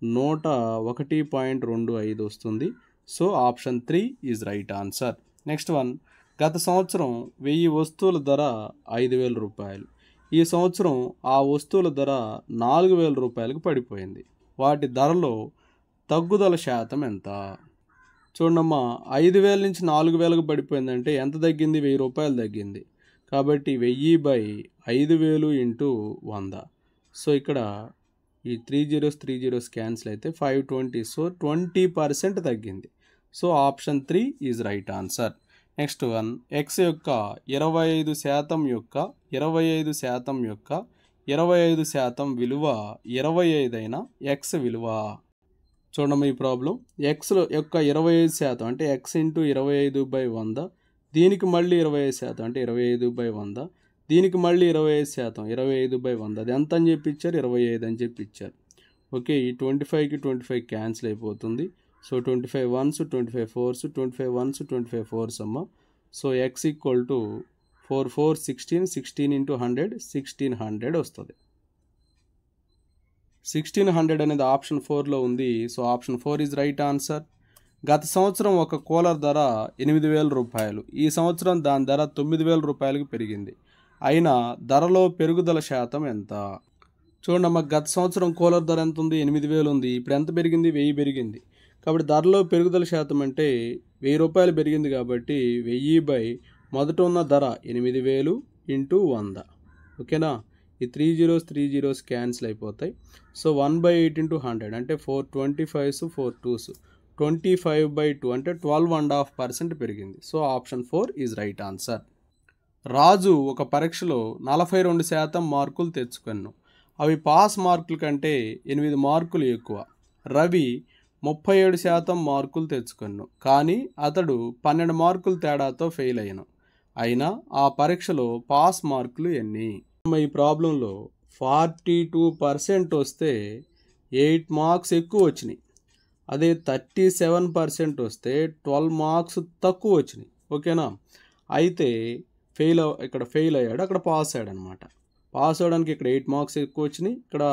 101.25 వస్తుంది. So option 3 is right answer. Next one, గత సంవత్సరం 1000 వస్తువుల ధర 5,000 రూపాయలు. ఈ సంవత్సరం ఆ వస్తువుల ధర 4,000 రూపాయలకు పడిపోయింది. వాటి ధరలో తగ్గుదల శాతం ఎంత? చూడమ్మా, 5,000 నుంచి 4,000కు పడిపోయిందంటే ఎంత తగ్గింది? 1000 రూపాయలు తగ్గింది. కాబట్టి 1000/5,000 ఇంటూ 100. సో ఇక్కడ ఈ 3 zeros క్యాన్సిల్ అయితే 520. సో 20% తగ్గింది. So option 3 is right answer. Next one X యొక్క 25% యొక్క 25% విలువ 25 అయిన ఎక్స్ విలువ. చూడమ్మా ఈ ప్రాబ్లం. ఎక్స్ యొక్క 25% అంటే ఎక్స్ ఇంటూ 25/100, దీనికి మళ్ళీ 25% అంటే 25/100, దీనికి మళ్ళీ 25% 25/100. అది ఎంత అని చెప్పి ఇచ్చారు? 25 అని చెప్పి ఇచ్చారు. ఓకే, ఈ 25కి 25 క్యాన్సిల్ అయిపోతుంది. So 25 1s 25 4s 25 1s 25 4s అమ్మ. So X equal to 4 4 16, 16 into 100 1600 వస్తుంది. 1600 అనేది ఆప్షన్ 4లో ఉంది. So option 4 is right answer. గత సంవత్సరం ఒక కూలర్ ధర 8,000 రూపాయలు, ఈ సంవత్సరం దాని ధర 9,000 రూపాయలకు పెరిగింది. అయినా ధరలో పెరుగుదల శాతం ఎంత? చూడండి అమ్మ, గత సంవత్సరం కూలర్ ధర ఎంత ఉంది? 8,000 ఉంది. ఇప్పుడు ఎంత పెరిగింది? 1000 పెరిగింది. కాబట్టి ధరలో పెరుగుదల శాతం అంటే 1000 రూపాయలు పెరిగింది కాబట్టి 1000 మొదట ఉన్న ధర 8,000 ఇంటూ 100. ఓకేనా, ఈ 3 zeros క్యాన్సిల్ అయిపోతాయి. సో 1/8 ఇంటూ 100 అంటే 4 25s 4 2s 25/2 అంటే 12.5% పెరిగింది. So option 4 is right answer. Raju ఒక పరీక్షలో 42% మార్కులు తెచ్చుకొను. అవి పాస్ మార్కుల కంటే 8 మార్కులు ఎక్కువ. రవి 37% మార్కులు తెచ్చుకొను, కానీ అతడు 12 మార్కులు తేడాతో ఫెయిల్ అయ్యాను. అయినా ఆ పరీక్షలో పాస్ మార్కులు ఎన్ని? ఈ ప్రాబ్లంలో 42% వస్తే 8 మార్క్స్ ఎక్కువ వచ్చినాయి. అదే 37% వస్తే 12 మార్క్స్ తక్కువ వచ్చినాయి. ఓకేనా, అయితే ఇక్కడ ఫెయిల్ అయ్యాడు, అక్కడ పాస్ అయ్యాడు అనమాట. పాస్ అవ్వడానికి ఇక్కడ 8 మార్క్స్ ఎక్కువ వచ్చినాయి, ఇక్కడ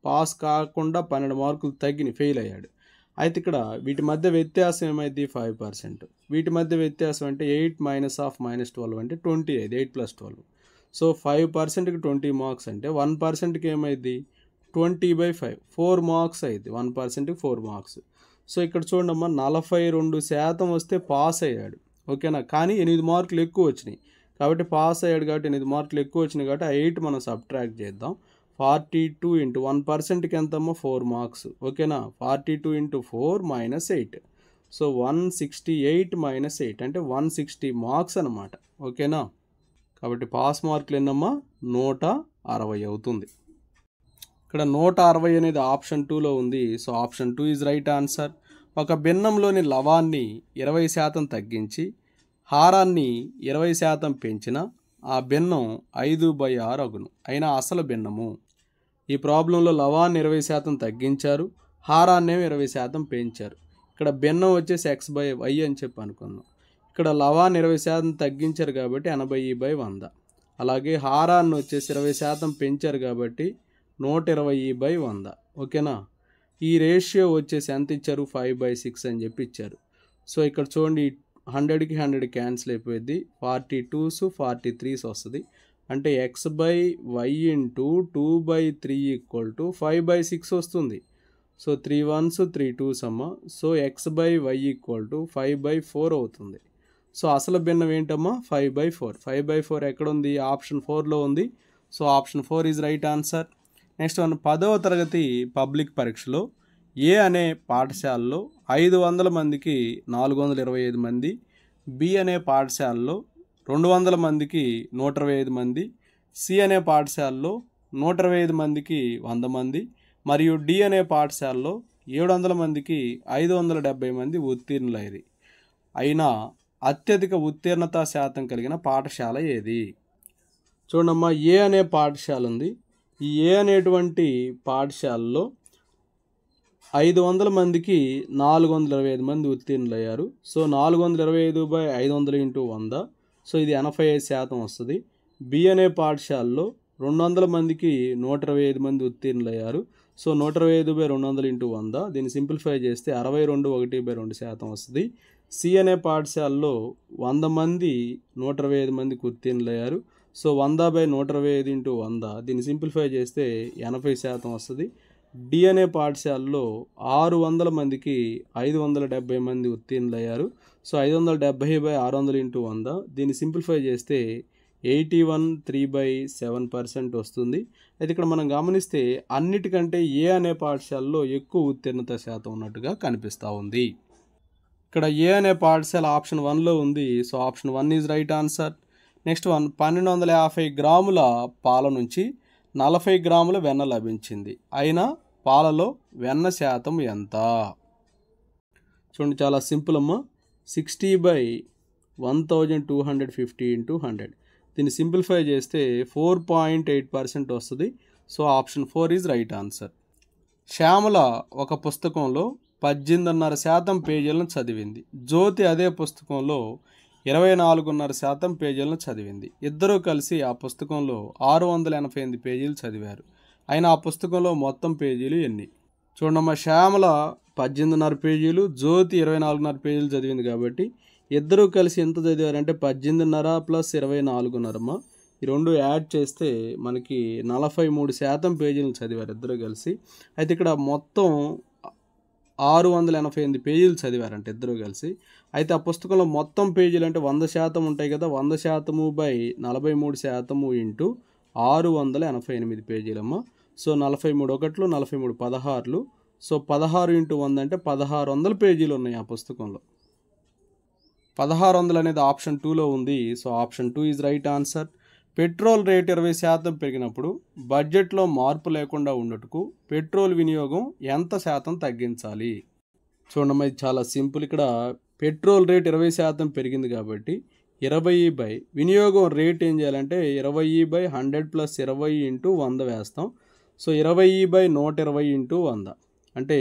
పాస్ కాకుండా 12 మార్కులు తగ్గినాయి, ఫెయిల్ అయ్యాడు. అయితే ఇక్కడ వీటి మధ్య వ్యత్యాసం ఏమైంది? 5%. వీటి మధ్య వ్యత్యాసం అంటే 8 -12 అంటే 25, 8 + 12. సో 5%కి 20 మార్క్స్ అంటే 1%కి ఏమైంది? 20/5 4 మార్క్స్ అయింది. 1%కి 4 మార్క్స్. సో ఇక్కడ చూడమ్మా, 42% వస్తే పాస్ అయ్యాడు. ఓకేనా, కానీ 8 మార్కులు ఎక్కువ వచ్చినాయి కాబట్టి పాస్ అయ్యాడు. కాబట్టి 8 మార్కులు ఎక్కువ వచ్చినాయి కాబట్టి ఆ 8 మనం సబ్ట్రాక్ట్ చేద్దాం. 42 ఇంటూ 1%కి ఎంతమ్మా? 4 మార్క్స్. ఓకేనా, 42 ఇంటూ 4 -8. సో 168 -8 అంటే 160 మార్క్స్ అనమాట. ఓకేనా, కాబట్టి పాస్ మార్కులు ఎన్నమ్మా? 160 అవుతుంది. ఇక్కడ 160 అనేది ఆప్షన్ 2లో ఉంది. So option 2 is right answer. ఒక భిన్నంలోని లవాన్ని 20% తగ్గించి హారాన్ని 20% పెంచిన ఆ భిన్నం 5/6 అగును. అయినా అసలు భిన్నము. ఈ ప్రాబ్లంలో లవాన్ని 20% తగ్గించారు, హారాన్ని 20% పెంచారు. ఇక్కడ భిన్నం వచ్చేసి x/y అని చెప్పి అనుకుందాం. ఇక్కడ లవాన్ని 20% తగ్గించారు కాబట్టి 80/100. అలాగే హారాన్ని వచ్చేసి 20% పెంచారు కాబట్టి 120/100. ఓకేనా, ఈ రేషియో వచ్చేసి ఎంత ఇచ్చారు? 5/6 అని చెప్పి ఇచ్చారు. సో ఇక్కడ చూడండి, 100కి 100 క్యాన్సిల్ అయిపోయింది. 42s 43s వస్తుంది. అంటే x/y ఇంటూ 2/3 = 5/6 వస్తుంది. సో 3 1s 3 2s అమ్మ. సో x/y = 5/4 అవుతుంది. సో అసలు భిన్నం ఏంటమ్మా? 5/4. 5/4 ఎక్కడ ఉంది? ఆప్షన్ 4లో ఉంది. So option 4 is right answer. Next 10వ తరగతి పబ్లిక్ పరీక్షలో ఏ అనే పాఠశాలలో 500 మందికి 425 మంది, బి అనే పాఠశాలలో 200 మందికి 125 మంది, సి అనే పాఠశాలలో 125 మందికి 100 మంది మరియు డి అనే పాఠశాలలో 700 మందికి 570 మంది ఉత్తీర్ణులయ్యారు. అయినా అత్యధిక ఉత్తీర్ణత శాతం కలిగిన పాఠశాల ఏది? చూడమ్మా, ఏ అనే పాఠశాల ఉంది. ఈ ఏ అనేటువంటి పాఠశాలలో 500 మందికి 425 మంది ఉత్తీర్ణులయ్యారు. So 425/500 into 100. సో ఇది 85% వస్తుంది. బి అనే పాఠశాలలో 200 మందికి 125 మంది ఉత్తీర్ణులయ్యారు. So 125/200 into 100. దీన్ని సింప్లిఫై చేస్తే 62/1/2% వస్తుంది. సి అనే పాఠశాలలో 100 మంది 125 మందికి ఉత్తీర్ణులయ్యారు. So 100/125 into 100. దీన్ని సింప్లిఫై చేస్తే 80% వస్తుంది. డి అనే పాఠశాలలో 600 మందికి 570 మంది ఉత్తీర్ణులయ్యారు. So 570/600 into 100. దీన్ని సింప్లిఫై చేస్తే 81.3/7% వస్తుంది. అయితే ఇక్కడ మనం గమనిస్తే అన్నిటికంటే ఏ అనే పాఠశాలలో ఎక్కువ ఉత్తీర్ణత శాతం ఉన్నట్టుగా కనిపిస్తూ ఉంది. ఇక్కడ ఏ అనే పాఠశాల ఆప్షన్ 1లో ఉంది. So option 1 is right answer. Next one, 1250 గ్రాముల పాల నుంచి 40 గ్రాముల వెన్న లభించింది. అయినా పాలలో వెన్న శాతం ఎంత? చూడండి, చాలా సింపుల్ అమ్మా. 60/1250 × 100. దీన్ని సింప్లిఫై చేస్తే 4.8% వస్తుంది. So option 4 is right answer. Shyamala ఒక పుస్తకంలో 18.5% పేజీలను చదివింది. జ్యోతి అదే పుస్తకంలో 24.5% పేజీలను చదివింది. ఇద్దరూ కలిసి ఆ పుస్తకంలో 688 పేజీలు చదివారు. అయినా ఆ పుస్తకంలో మొత్తం పేజీలు ఎన్ని? చూడమ్మా, శ్యామల 18.5 పేజీలు, జ్యోతి 24.5 పేజీలు చదివింది కాబట్టి ఇద్దరూ కలిసి ఎంత చదివారంటే 18.5 + 24.5 ఈ రెండు యాడ్ చేస్తే మనకి 43% పేజీలను చదివారు ఇద్దరూ కలిసి. అయితే ఇక్కడ మొత్తం 688 పేజీలు చదివారంటే ఇద్దరూ కలిసి. అయితే ఆ పుస్తకంలో మొత్తం పేజీలు అంటే 100% ఉంటాయి కదా, 100%/43% × 688 పేజీలమ్మ. సో 43 ఒకట్లు, 43 16లు. సో 16 × 100 అంటే 1600 పేజీలు ఉన్నాయి ఆ పుస్తకంలో. 1600 అనేది ఆప్షన్ 2లో ఉంది. So option 2 is right answer. Petrol rate 20% పెరిగినప్పుడు బడ్జెట్లో మార్పు లేకుండా ఉండటకు పెట్రోల్ వినియోగం ఎంత శాతం తగ్గించాలి? చూడమ్మా, ఇది చాలా సింపుల్. ఇక్కడ పెట్రోల్ రేట్ 20% పెరిగింది కాబట్టి 20 వినియోగం రేట్ ఏం చేయాలంటే 20/100 + 20 × 100 వేస్తాం. సో 20/120 × 100 అంటే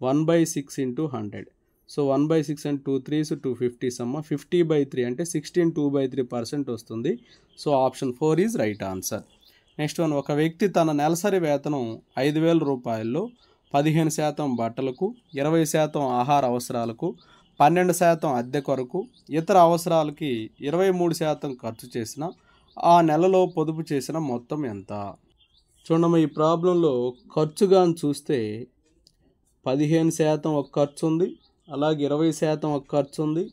1/6 × 100. సో 1/6 అంటే 2 3s 250 అమ్మ. 50/3 అంటే 16/2/3% వస్తుంది. So option 4 is right answer. Next one, ఒక వ్యక్తి తన నెలసరి వేతనం 5,000 రూపాయల్లో 15% బట్టలకు, 20% ఆహార అవసరాలకు, 12% అద్దె కొరకు, ఇతర అవసరాలకి 23% ఖర్చు చేసిన ఆ నెలలో పొదుపు చేసిన మొత్తం ఎంత? చూడమ్మా, ఈ ప్రాబ్లంలో ఖర్చుగా చూస్తే 15% ఒక ఖర్చు ఉంది, అలాగే 20% ఒక ఖర్చు ఉంది,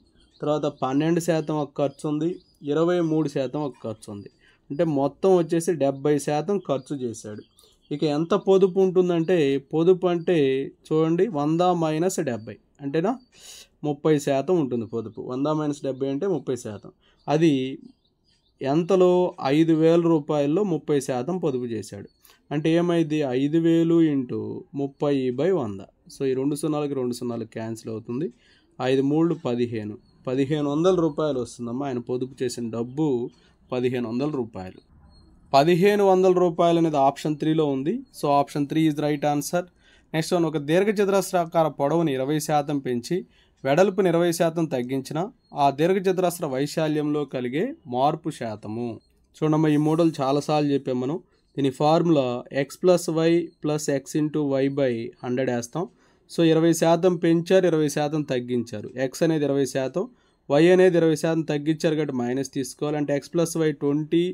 తర్వాత 12% ఒక ఖర్చు ఉంది, 23% ఒక ఖర్చు ఉంది. అంటే మొత్తం వచ్చేసి 70% ఖర్చు చేశాడు. ఇక ఎంత పొదుపు ఉంటుందంటే, పొదుపు అంటే చూడండి 100 - 70 అంటేనా 30% ఉంటుంది పొదుపు. 100 - 70 అంటే 30%. అది ఎంతలో 5,000 రూపాయల్లో 30% పొదుపు చేశాడు. అంటే ఏమైంది? 5,000 × 30/100. సో ఈ 2 సున్నాలకి 2 సున్నాలు క్యాన్సిల్ అవుతుంది. 5 × 3 15. 1,500 రూపాయలు వస్తుందమ్మా. ఆయన పొదుపు చేసిన డబ్బు 1,500 రూపాయలు. 1,500 రూపాయలు అనేది ఆప్షన్ 3లో ఉంది. So option 3 is right answer. Next one, ఒక దీర్ఘచతురస్రాకార పొడవుని 20% పెంచి వెడల్పుని 20% తగ్గించిన ఆ దీర్ఘచతురస్ర వైశాల్యంలో కలిగే మార్పు శాతము. చూడమ్మా, ఈ మోడల్ చాలాసార్లు చెప్పాం మనం. దీని formula x + y + x × y/100 వేస్తాం. సో 20% పెంచారు, 20% తగ్గించారు. x అనేది 20%, y అనేది 20% తగ్గించారు కాబట్టి మైనస్ తీసుకోవాలి. అంటే x + y 20,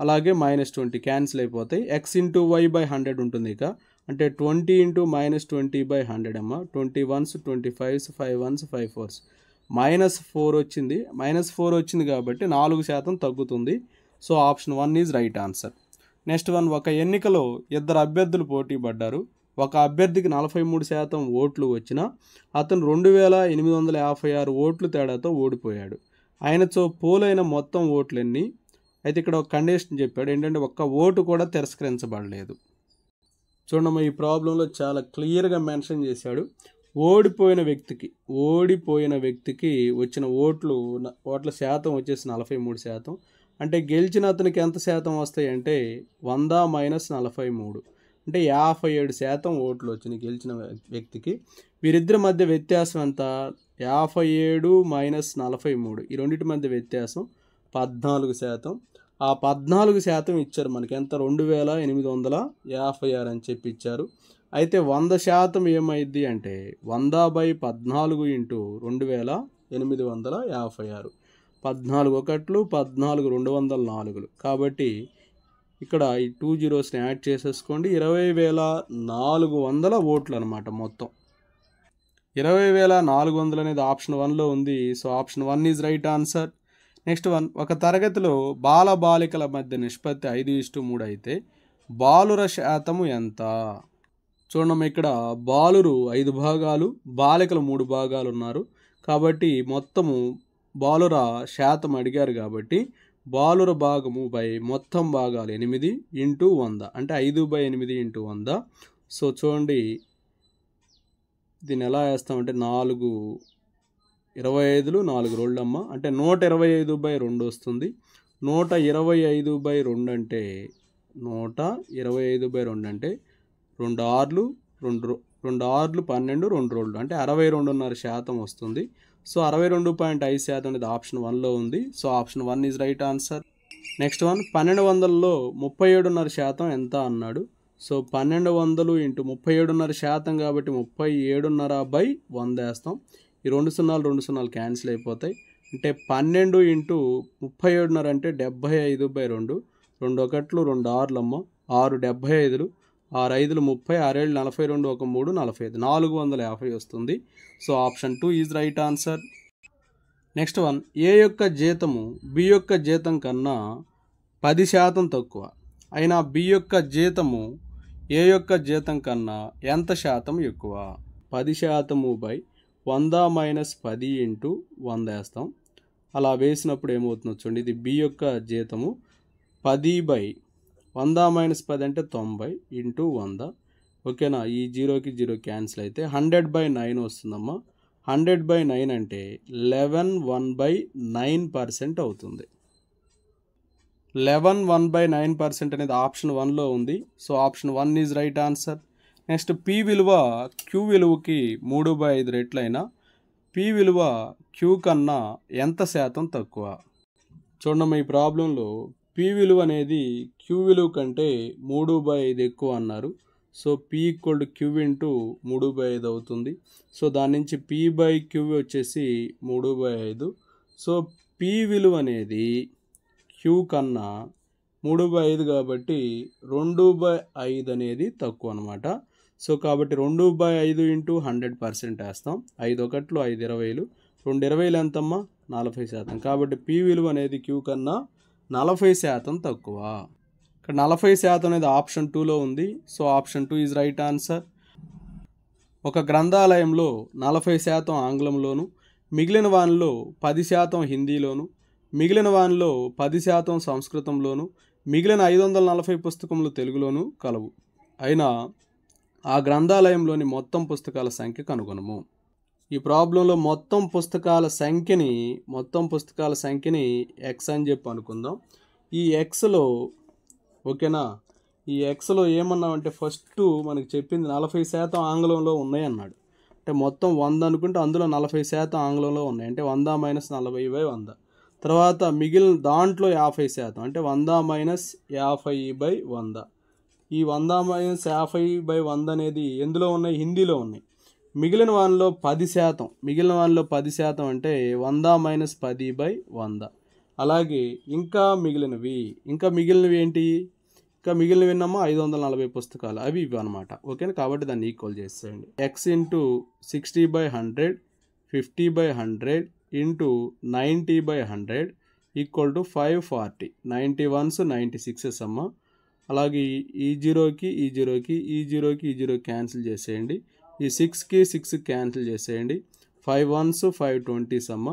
అలాగే -20 క్యాన్సిల్ అయిపోతాయి. x × y/100 ఉంటుంది. ఇక అంటే 20 × -20/100 అమ్మ. 21s 25s 5 1s 5 4s -4 వచ్చింది. -4 వచ్చింది కాబట్టి 4% తగ్గుతుంది. So option 1 is right answer. Next one, ఒక ఎన్నికలో ఇద్దరు అభ్యర్థులు పోటీ పడ్డారు. ఒక అభ్యర్థికి 43% ఓట్లు వచ్చినా అతను 2,856 ఓట్లు తేడాతో ఓడిపోయాడు. ఆయనతో పోలైన మొత్తం ఓట్లు ఎన్ని? అయితే ఇక్కడ ఒక కండిషన్ చెప్పాడు, ఏంటంటే ఒక్క ఓటు కూడా తిరస్కరించబడలేదు. చూడమ్మా, ఈ ప్రాబ్లంలో చాలా క్లియర్గా మెన్షన్ చేశాడు. ఓడిపోయిన వ్యక్తికి వచ్చిన ఓట్ల శాతం వచ్చేసి 43%. అంటే గెలిచిన అతనికి ఎంత శాతం వస్తాయి అంటే 100 - 43 అంటే 57% ఓట్లు వచ్చినాయి గెలిచిన వ్యక్తికి. వీరిద్దరి మధ్య వ్యత్యాసం ఎంత? 57 - 43 ఈ రెండింటి మధ్య వ్యత్యాసం 14%. ఆ 14% ఇచ్చారు మనకి. ఎంత? 2,856 అని చెప్పి ఇచ్చారు. అయితే 100% ఏమైంది అంటే 100/14 × 2,856. 14 ఒకట్లు, 14 204. కాబట్టి ఇక్కడ ఈ 2 zeros యాడ్ చేసేసుకోండి. 20,400 ఓట్లు అనమాట మొత్తం. 20,400 అనేది ఆప్షన్ 1లో ఉంది. So option 1 is right answer. Next one, ఒక తరగతిలో బాలబాలికల మధ్య నిష్పత్తి 5:3 అయితే బాలుర శాతము ఎంత? చూడమ్మా, ఇక్కడ బాలురు 5 భాగాలు, బాలికలు 3 భాగాలు ఉన్నారు. కాబట్టి మొత్తము బాలుర శాతం అడిగారు కాబట్టి బాలుర భాగము బై మొత్తం భాగాలు 8 ఇంటూ 100 అంటే 5/8 ఇంటూ 100. సో చూడండి, దీన్ని ఎలా వేస్తామంటే 4 25లు 4 రోళ్ళమ్మ అంటే 125/2 వస్తుంది. 125/2 అంటే 125/2 అంటే 2 ఆర్లు 2 ఆర్లు 12 2 రోళ్ళు అంటే 62.5% వస్తుంది. సో 62.5% అనేది ఆప్షన్ 1లో ఉంది. So option 1 is right answer. Next one, 1200లో 37.5% ఎంత అన్నాడు. సో 1200 ఇంటూ 37.5% కాబట్టి 37.5/100 వేస్తాం. ఈ 2 0 క్యాన్సిల్ అయిపోతాయి. అంటే 12 ఇంటూ 37.5 అంటే 75/2. 2 ఒకట్లు 2 ఆర్లమ్మ 6 75లు 6 5లు 30 6 7లు 42 1 3 45 450 వస్తుంది. So option 2 is right answer. Next one, A యొక్క జీతము బి యొక్క జీతం కన్నా 10% తక్కువ అయినా బి యొక్క జీతము ఏ యొక్క జీతం కన్నా ఎంత శాతం ఎక్కువ? 10%/100 - 10 ఇంటూ 100 వేస్తాం. అలా వేసినప్పుడు ఏమవుతుందో చూడండి, ఇది బి యొక్క జీతము 10/100 - 10 అంటే 90 ఇంటూ 100. ఓకేనా, ఈ 0కి 0 క్యాన్సిల్ అయితే 100/9 వస్తుందమ్మా. 100/9 అంటే 11/9% అవుతుంది. 11/9% అనేది ఆప్షన్ 1లో ఉంది. So option 1 is right answer. Next, P విలువ క్యూ విలువకి 3/5 రెట్లైనా పి విలువ క్యూ కన్నా ఎంత శాతం తక్కువ? చూడమ్మా, ఈ ప్రాబ్లంలో పి విలువ అనేది క్యూ విలువ కంటే 3/5 ఎక్కువ అన్నారు. So P equal to Q into 3/5 అవుతుంది. సో దాని నుంచి పి/క్యూ వచ్చేసి 3/5. సో పి విలువ అనేది క్యూ కన్నా 3/5 కాబట్టి 2/5 అనేది తక్కువ అనమాట. సో కాబట్టి 2/5 ఇంటూ 100% వేస్తాం. 5 ఒకట్లు 5 20లు 2 20లు ఎంతమ్మా? 40%. కాబట్టి పి విలువ అనేది క్యూ కన్నా 40% తక్కువ. ఇక్కడ 40% అనేది ఆప్షన్ 2లో ఉంది. So option 2 is right answer. ఒక గ్రంథాలయంలో 40% ఆంగ్లంలోను, మిగిలిన వానిలో 10% హిందీలోను, మిగిలిన వానిలో 10% సంస్కృతంలోను, మిగిలిన 540 పుస్తకములు తెలుగులోను కలవు. అయినా ఆ గ్రంథాలయంలోని మొత్తం పుస్తకాల సంఖ్య కనుగొనము. ఈ ప్రాబ్లంలో మొత్తం పుస్తకాల సంఖ్యని ఎక్స్ అని చెప్పి అనుకుందాం. ఈ ఎక్స్లో ఓకేనా, ఈ ఎక్స్లో ఏమన్నామంటే ఫస్ట్ మనకి చెప్పింది 40% ఆంగ్లంలో ఉన్నాయి అన్నాడు. అంటే మొత్తం 100 అనుకుంటే అందులో 40% ఆంగ్లంలో ఉన్నాయి. అంటే 100 - 40/100. తర్వాత మిగిలిన దాంట్లో 50% అంటే 100 - 50/100. ఈ 100 - 50/100 అనేది ఎందులో ఉన్నాయి? హిందీలో ఉన్నాయి. మిగిలిన వానిలో 10% అంటే 100 - 10/100. అలాగే ఇంకా మిగిలినవి ఏంటి? ఇంకా మిగిలినవి విన్నామా 540 పుస్తకాలు, అవి ఇవి అనమాట. ఓకేనా, కాబట్టి దాన్ని ఈక్వల్ చేసేయండి. X into 60/100 50/100 into 90/100 equal to 540. 90 ones 96 అమ్మ. అలాగే ఈ 0కి ఈ 0కి ఈ 0కి ఈ 0 క్యాన్సిల్ చేసేయండి. ఈ 6కి 6 క్యాన్సిల్ చేసేయండి. 5 ones 5 20s అమ్మ.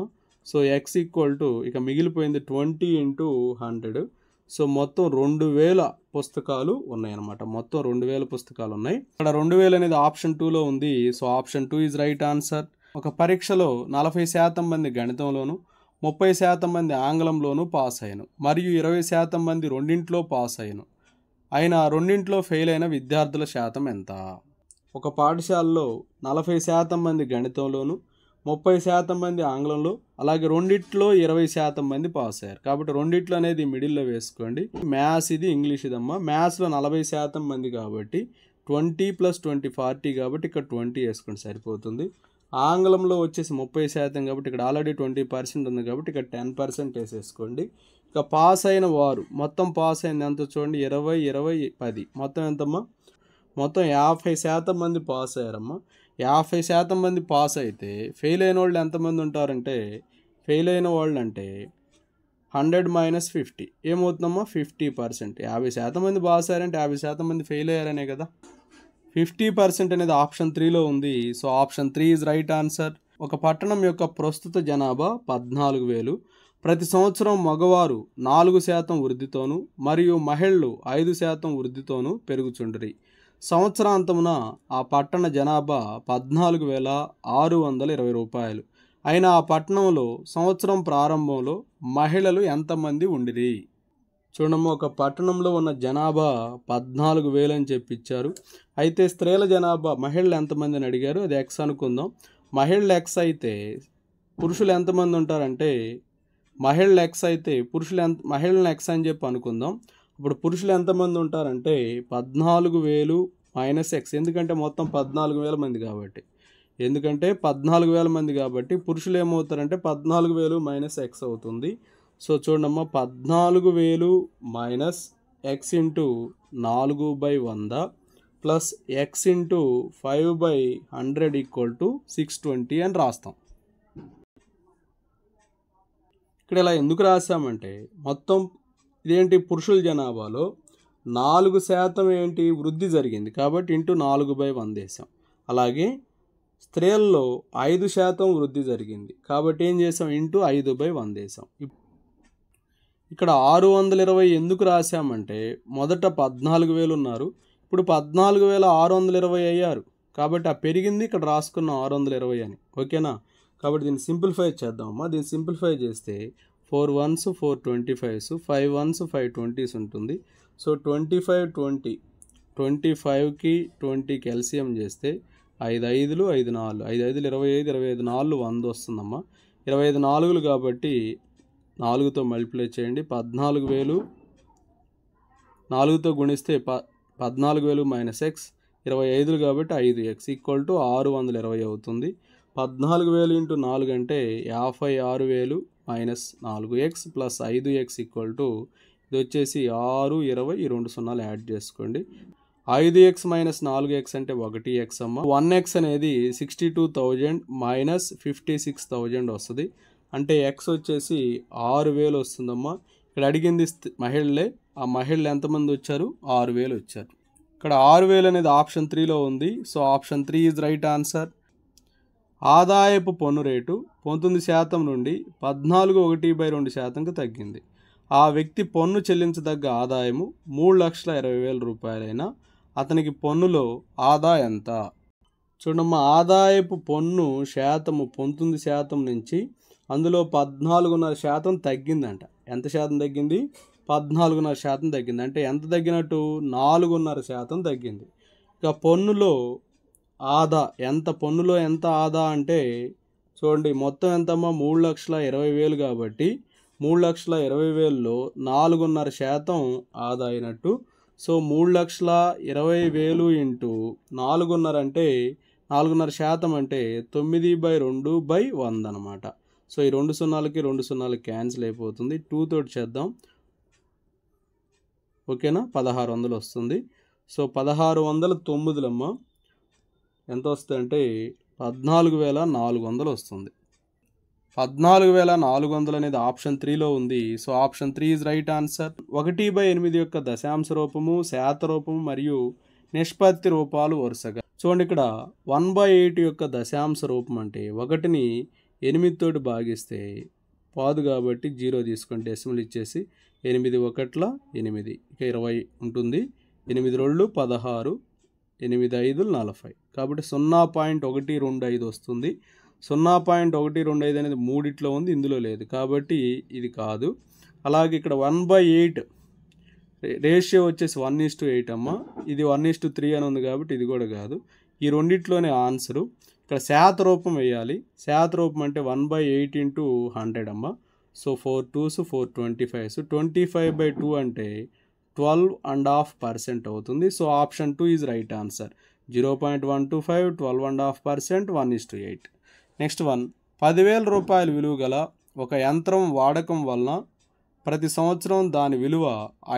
సో ఎక్స్ ఈక్వల్ టు ఇక మిగిలిపోయింది 20 ఇంటూ 100. సో మొత్తం 2000 పుస్తకాలు ఉన్నాయన్నమాట. మొత్తం 2000 పుస్తకాలు ఉన్నాయి. ఇక్కడ 2000 అనేది ఆప్షన్ 2లో ఉంది. So option 2 is right answer. ఒక పరీక్షలో 40% మంది గణితంలోను, 30% మంది ఆంగ్లంలోనూ పాస్ అయ్యాను మరియు 20% మంది రెండింట్లో పాస్ అయ్యాను. అయినా రెండింట్లో ఫెయిల్ అయిన విద్యార్థుల శాతం ఎంత? ఒక పాఠశాలలో 40% మంది గణితంలోను, 30% మంది ఆంగ్లంలో, అలాగే రెండిట్లో 20% మంది పాస్ అయ్యారు. కాబట్టి రెండిట్లో అనేది మిడిల్లో వేసుకోండి. మ్యాథ్స్ ఇది, ఇంగ్లీష్ ఇదమ్మా. మ్యాథ్స్లో 40% మంది కాబట్టి 20 + 20 40 కాబట్టి ఇక్కడ 20 వేసుకోండి సరిపోతుంది. ఆంగ్లంలో వచ్చేసి 30% కాబట్టి ఇక్కడ ఆల్రెడీ 20% ఉంది కాబట్టి ఇక్కడ 10% వేసేసుకోండి. ఇక పాస్ అయిన వారు మొత్తం పాస్ అయింది ఎంత చూడండి, 20 20 10 మొత్తం ఎంతమ్మా? మొత్తం 50% మంది పాస్ అయ్యారమ్మా. 50% మంది పాస్ అయితే ఫెయిల్ అయిన వాళ్ళు ఎంతమంది ఉంటారంటే, ఫెయిల్ అయిన వాళ్ళు అంటే 100 - 50 ఏమవుతుందమ్మా? 50%. 50% మంది పాస్ అయ్యారంటే 50% మంది ఫెయిల్ అయ్యారనే కదా. 50% అనేది ఆప్షన్ 3లో ఉంది. So option 3 is right answer. ఒక పట్టణం యొక్క ప్రస్తుత జనాభా 14,000. ప్రతి సంవత్సరం మగవారు 4% వృద్ధితోనూ మరియు మహిళలు 5% వృద్ధితోనూ పెరుగుచుండ్రి. సంవత్సరాంతమున ఆ పట్టణ జనాభా 14,620 రూపాయలు. అయినా ఆ పట్టణంలో సంవత్సరం ప్రారంభంలో మహిళలు ఎంతమంది ఉండిరి? చూడమ్మ, ఒక పట్టణంలో ఉన్న జనాభా 14,000 అని చెప్పిచ్చారు. అయితే స్త్రీల జనాభా మహిళలు ఎంతమంది అని అడిగారు. అది ఎక్స్ అనుకుందాం. మహిళలు ఎక్స్ అయితే పురుషులు ఎంతమంది ఉంటారంటే మహిళలు ఎక్స్ అయితే మహిళలను ఎక్స్ అని చెప్పి అనుకుందాం. ఇప్పుడు పురుషులు ఎంతమంది ఉంటారంటే 14,000 మైనస్ ఎక్స్. ఎందుకంటే మొత్తం 14,000 మంది కాబట్టి. 14,000 మంది కాబట్టి పురుషులు ఏమవుతారంటే 14,000 మైనస్ ఎక్స్ అవుతుంది. సో చూడమ్మా, 14,000 minus x into 4/100 plus X into 5/100 equal to 620 అని రాస్తాం. ఇక్కడ ఇలా ఎందుకు రాసామంటే మొత్తం ఇదేంటి, పురుషుల జనాభాలో 4% ఏంటి వృద్ధి జరిగింది కాబట్టి ఇంటూ 4/100 వేసాం. అలాగే స్త్రీల్లో 5% వృద్ధి జరిగింది కాబట్టి ఏం చేసాం, ఇంటూ 5/100 వేసాం. ఇక్కడ 620 ఎందుకు రాసామంటే మొదట 14,000 ఉన్నారు, ఇప్పుడు 14,620 అయ్యారు కాబట్టి ఆ పెరిగింది ఇక్కడ రాసుకున్నాం 620 అని. ఓకేనా? కాబట్టి దీన్ని సింప్లిఫై చేద్దామమ్మా. దీన్ని సింప్లిఫై చేస్తే 4 1s 4 25s 5 1s 5 20s ఉంటుంది. సో 25 20 25కి 20కి ఎల్సిఎం చేస్తే 5 5లు 5 4 5 5లు 25 25 4 100 వస్తుందమ్మా. 25 4లు కాబట్టి 4తో మల్టిప్లై చేయండి. 14,000 4తో గుణిస్తే 14,000 మైనస్ ఎక్స్ 25లు కాబట్టి 5x ఈక్వల్ టు 620 అవుతుంది. 14,000 ఇంటూ 4 అంటే 56,000 minus 4x plus 5x equal to ఇది వచ్చేసి 6 20 ఈ 2 సున్నాలు యాడ్ చేసుకోండి. 5x మైనస్ 4x అంటే 1x అమ్మ. 1x అనేది 62,000 మైనస్ 56,000 వస్తుంది. అంటే ఎక్స్ వచ్చేసి 6,000 వస్తుందమ్మా. ఇక్కడ అడిగింది మహిళలే. ఆ మహిళలు ఎంతమంది వచ్చారు? 6,000 వచ్చారు. ఇక్కడ 6,000 అనేది ఆప్షన్ 3లో ఉంది. So option 3 is right answer. ఆదాయపు పన్ను రేటు 19% నుండి 14.1/2%కు తగ్గింది. ఆ వ్యక్తి పన్ను చెల్లించదగ్గ ఆదాయము 3,20,000 రూపాయలైనా అతనికి పన్నులో ఆదా ఎంత? చూడమ్మా, ఆదాయపు పన్ను శాతము 19% నుంచి అందులో 14.5% తగ్గిందంట. ఎంత శాతం తగ్గింది? 14.5% తగ్గింది. అంటే ఎంత తగ్గినట్టు? 4.5% తగ్గింది. ఇక పన్నులో ఆదా ఎంత? పన్నులో ఎంత ఆదా అంటే చూడండి, మొత్తం ఎంతమ్మా? 3,20,000 కాబట్టి 3,20,000లో 4.5% ఆదా అయినట్టు. సో 3,20,000 ఇంటూ 4.5 అంటే 4.5% అంటే 9/2/100 అనమాట. సో ఈ 2 సున్నాలకి 2 సున్నాలు క్యాన్సిల్ అయిపోతుంది. 2 తోటి చేద్దాం. ఓకేనా? 1,600 వస్తుంది. సో 1,609 ఎంత వస్తుంది అంటే 14,400 వస్తుంది. 14,400 అనేది ఆప్షన్ 3లో ఉంది. So option 3 is right answer. 1/8 యొక్క దశాంశ రూపము, శాత రూపము మరియు నిష్పత్తి రూపాలు వరుసగా. చూడండి, ఇక్కడ 1/8 యొక్క దశాంశ రూపం అంటే 1ని 8 తోటి భాగిస్తే పాదు కాబట్టి 0 తీసుకోండి. డెసిమల్ ఇచ్చేసి 8 1 8 ఇక 20 ఉంటుంది. 8 2 16 8 5 40 కాబట్టి 0.125 వస్తుంది. 0.125 అనేది మూడిట్లో ఉంది, ఇందులో లేదు కాబట్టి ఇది కాదు. అలాగే ఇక్కడ 1/8 రేషియో వచ్చేసి 1:8 అమ్మ. ఇది 1:3 అని ఉంది కాబట్టి ఇది కూడా కాదు. ఈ రెండిట్లోనే ఆన్సరు. ఇక్కడ శాత రూపం వేయాలి. శాత రూపం అంటే 1/8 ఇంటూ 100 అమ్మ. సో 4 2s 4 25s 25/2 అంటే 12.5% అవుతుంది. So option 2 is right answer. 0.125 12.5% 1:8. Next one, 10,000 రూపాయల విలువ గల ఒక యంత్రం వాడకం వలన ప్రతి సంవత్సరం దాని విలువ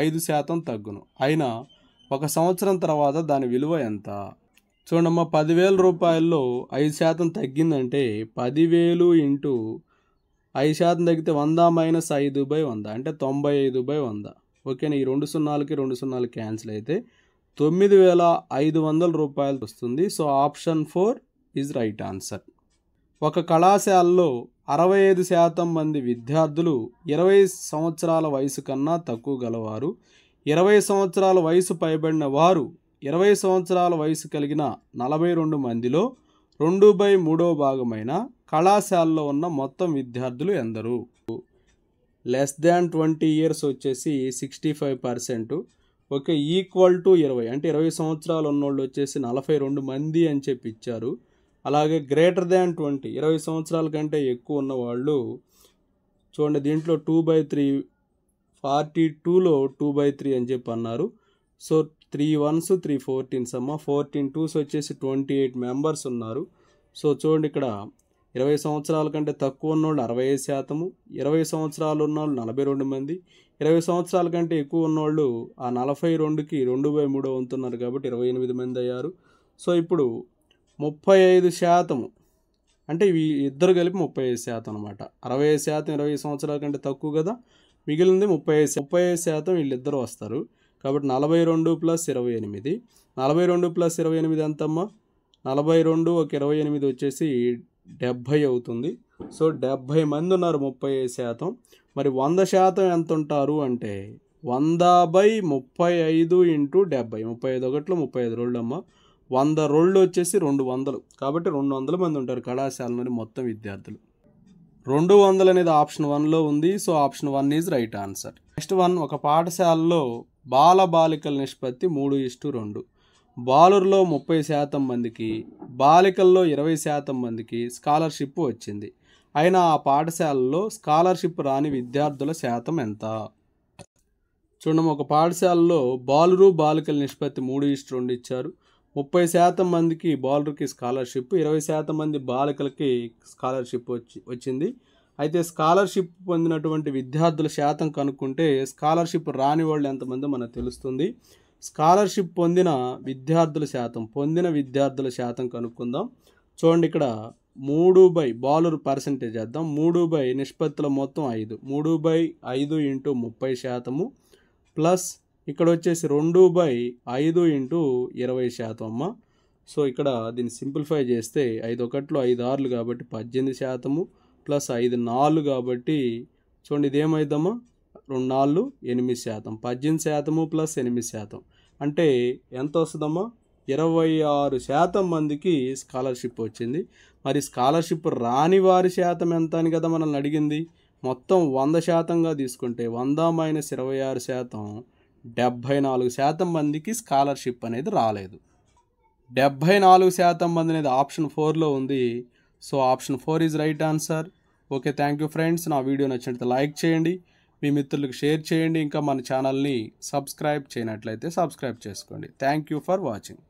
5% తగ్గును. అయినా 1 సంవత్సరం తర్వాత దాని విలువ ఎంత? చూడమ్మా, 10,000 రూపాయల్లో 5% తగ్గిందంటే 10,000 ఇంటూ 5% తగ్గితే 100 మైనస్ 5/100 అంటే 95/100. ఓకేనా? ఈ 2 సున్నాలకి 2 సున్నాలు క్యాన్సిల్ అయితే 9,500 రూపాయలు వస్తుంది. So option 4 is right answer. ఒక కళాశాలలో 65% మంది విద్యార్థులు 20 సంవత్సరాల వయసు కన్నా తక్కువ గలవారు. 20 సంవత్సరాల వయసు పైబడిన వారు 20 సంవత్సరాల వయసు కలిగిన 42 మందిలో 2/3 భాగమైన కళాశాలలో ఉన్న మొత్తం విద్యార్థులు ఎందరు? లెస్ దాన్ 20 ఇయర్స్ వచ్చేసి 65%. ఓకే, ఈక్వల్ టు 20 అంటే 20 సంవత్సరాలు ఉన్నోళ్ళు వచ్చేసి 42 మంది అని చెప్పి ఇచ్చారు. అలాగే గ్రేటర్ దాన్ 20 20 సంవత్సరాల కంటే ఎక్కువ ఉన్నవాళ్ళు చూడండి, దీంట్లో 2/3 42లో 2/3 అని చెప్పి అన్నారు. సో 3 1s 3 14s అమ్మ, 14 2s వచ్చేసి 28 మెంబర్స్ ఉన్నారు. సో చూడండి, ఇక్కడ 20 సంవత్సరాల కంటే తక్కువ ఉన్నోళ్ళు 65%, 20 సంవత్సరాలు ఉన్నోళ్ళు 42 మంది, 20 సంవత్సరాల కంటే ఎక్కువ ఉన్నోళ్ళు ఆ 42కి 2/3 వంతున్నారు కాబట్టి 28 మంది అయ్యారు. సో ఇప్పుడు 35% అంటే ఇవి ఇద్దరు కలిపి 35% అనమాట. 60% 20 సంవత్సరాల కంటే తక్కువ కదా, మిగిలింది 35% వీళ్ళిద్దరు వస్తారు. కాబట్టి 42 + 28, 42 + 28 ఎంతమ్మా? 42 ఒక 28 వచ్చేసి 70 అవుతుంది. సో 70 మంది ఉన్నారు 35%. మరి 100% ఎంత ఉంటారు అంటే 100/35 × 70, 35 ఒకట్లో 35 రోళ్ళు అమ్మ, 100 రోళ్ళు వచ్చేసి 200. కాబట్టి 200 మంది ఉంటారు కళాశాలలోని మొత్తం విద్యార్థులు. 200 అనేది ఆప్షన్ 1లో ఉంది. So option 1 is right answer. Next one, ఒక పాఠశాలలో బాల బాలికల నిష్పత్తి 3:2. బాలుర్లో 30% మందికి, బాలికల్లో 20% మందికి స్కాలర్షిప్ వచ్చింది. అయినా ఆ పాఠశాలలో స్కాలర్షిప్ రాని విద్యార్థుల శాతం ఎంత? చూడము, ఒక పాఠశాలలో బాలురు బాలికల నిష్పత్తి 3:2 ఇచ్చారు. 30% మందికి బాలురికి స్కాలర్షిప్, 20% మంది బాలికలకి స్కాలర్షిప్ వచ్చింది. అయితే స్కాలర్షిప్ పొందినటువంటి విద్యార్థుల శాతం కనుక్కుంటే స్కాలర్షిప్ రాని వాళ్ళు ఎంతమంది మనకు తెలుస్తుంది. స్కాలర్షిప్ పొందిన విద్యార్థుల శాతం కనుక్కుందాం. చూడండి, ఇక్కడ 3 బాలురు పర్సెంటేజ్ చేద్దాం. 3 నిష్పత్తుల మొత్తం 5, 3/5 × 30% ప్లస్ ఇక్కడ వచ్చేసి 2/5 × 20% అమ్మ. సో ఇక్కడ దీన్ని సింప్లిఫై చేస్తే 5 ఒకట్లో 5 6లు కాబట్టి 18% ప్లస్ 5 4 కాబట్టి చూడండి ఇది ఏమైందమ్మా, 2 4 8%, 18% ప్లస్ 8% అంటే ఎంత వస్తుందమ్మా? 26% మందికి స్కాలర్షిప్ వచ్చింది. మరి స్కాలర్షిప్ రాని వారి శాతం ఎంత అని కదా మనల్ని అడిగింది. మొత్తం 100%గా తీసుకుంటే 100 - 26%, 74% మందికి స్కాలర్షిప్ అనేది రాలేదు. 74% మంది అనేది ఆప్షన్ 4లో ఉంది. So option 4 is right answer. Okay, thank you friends. నా వీడియో నచ్చినట్లయితే లైక్ చేయండి, మీ మిత్రులకు షేర్ చేయండి, ఇంకా మన ఛానల్ని సబ్స్క్రైబ్ చేయనట్లయితే సబ్స్క్రైబ్ చేసుకోండి. Thank you for watching.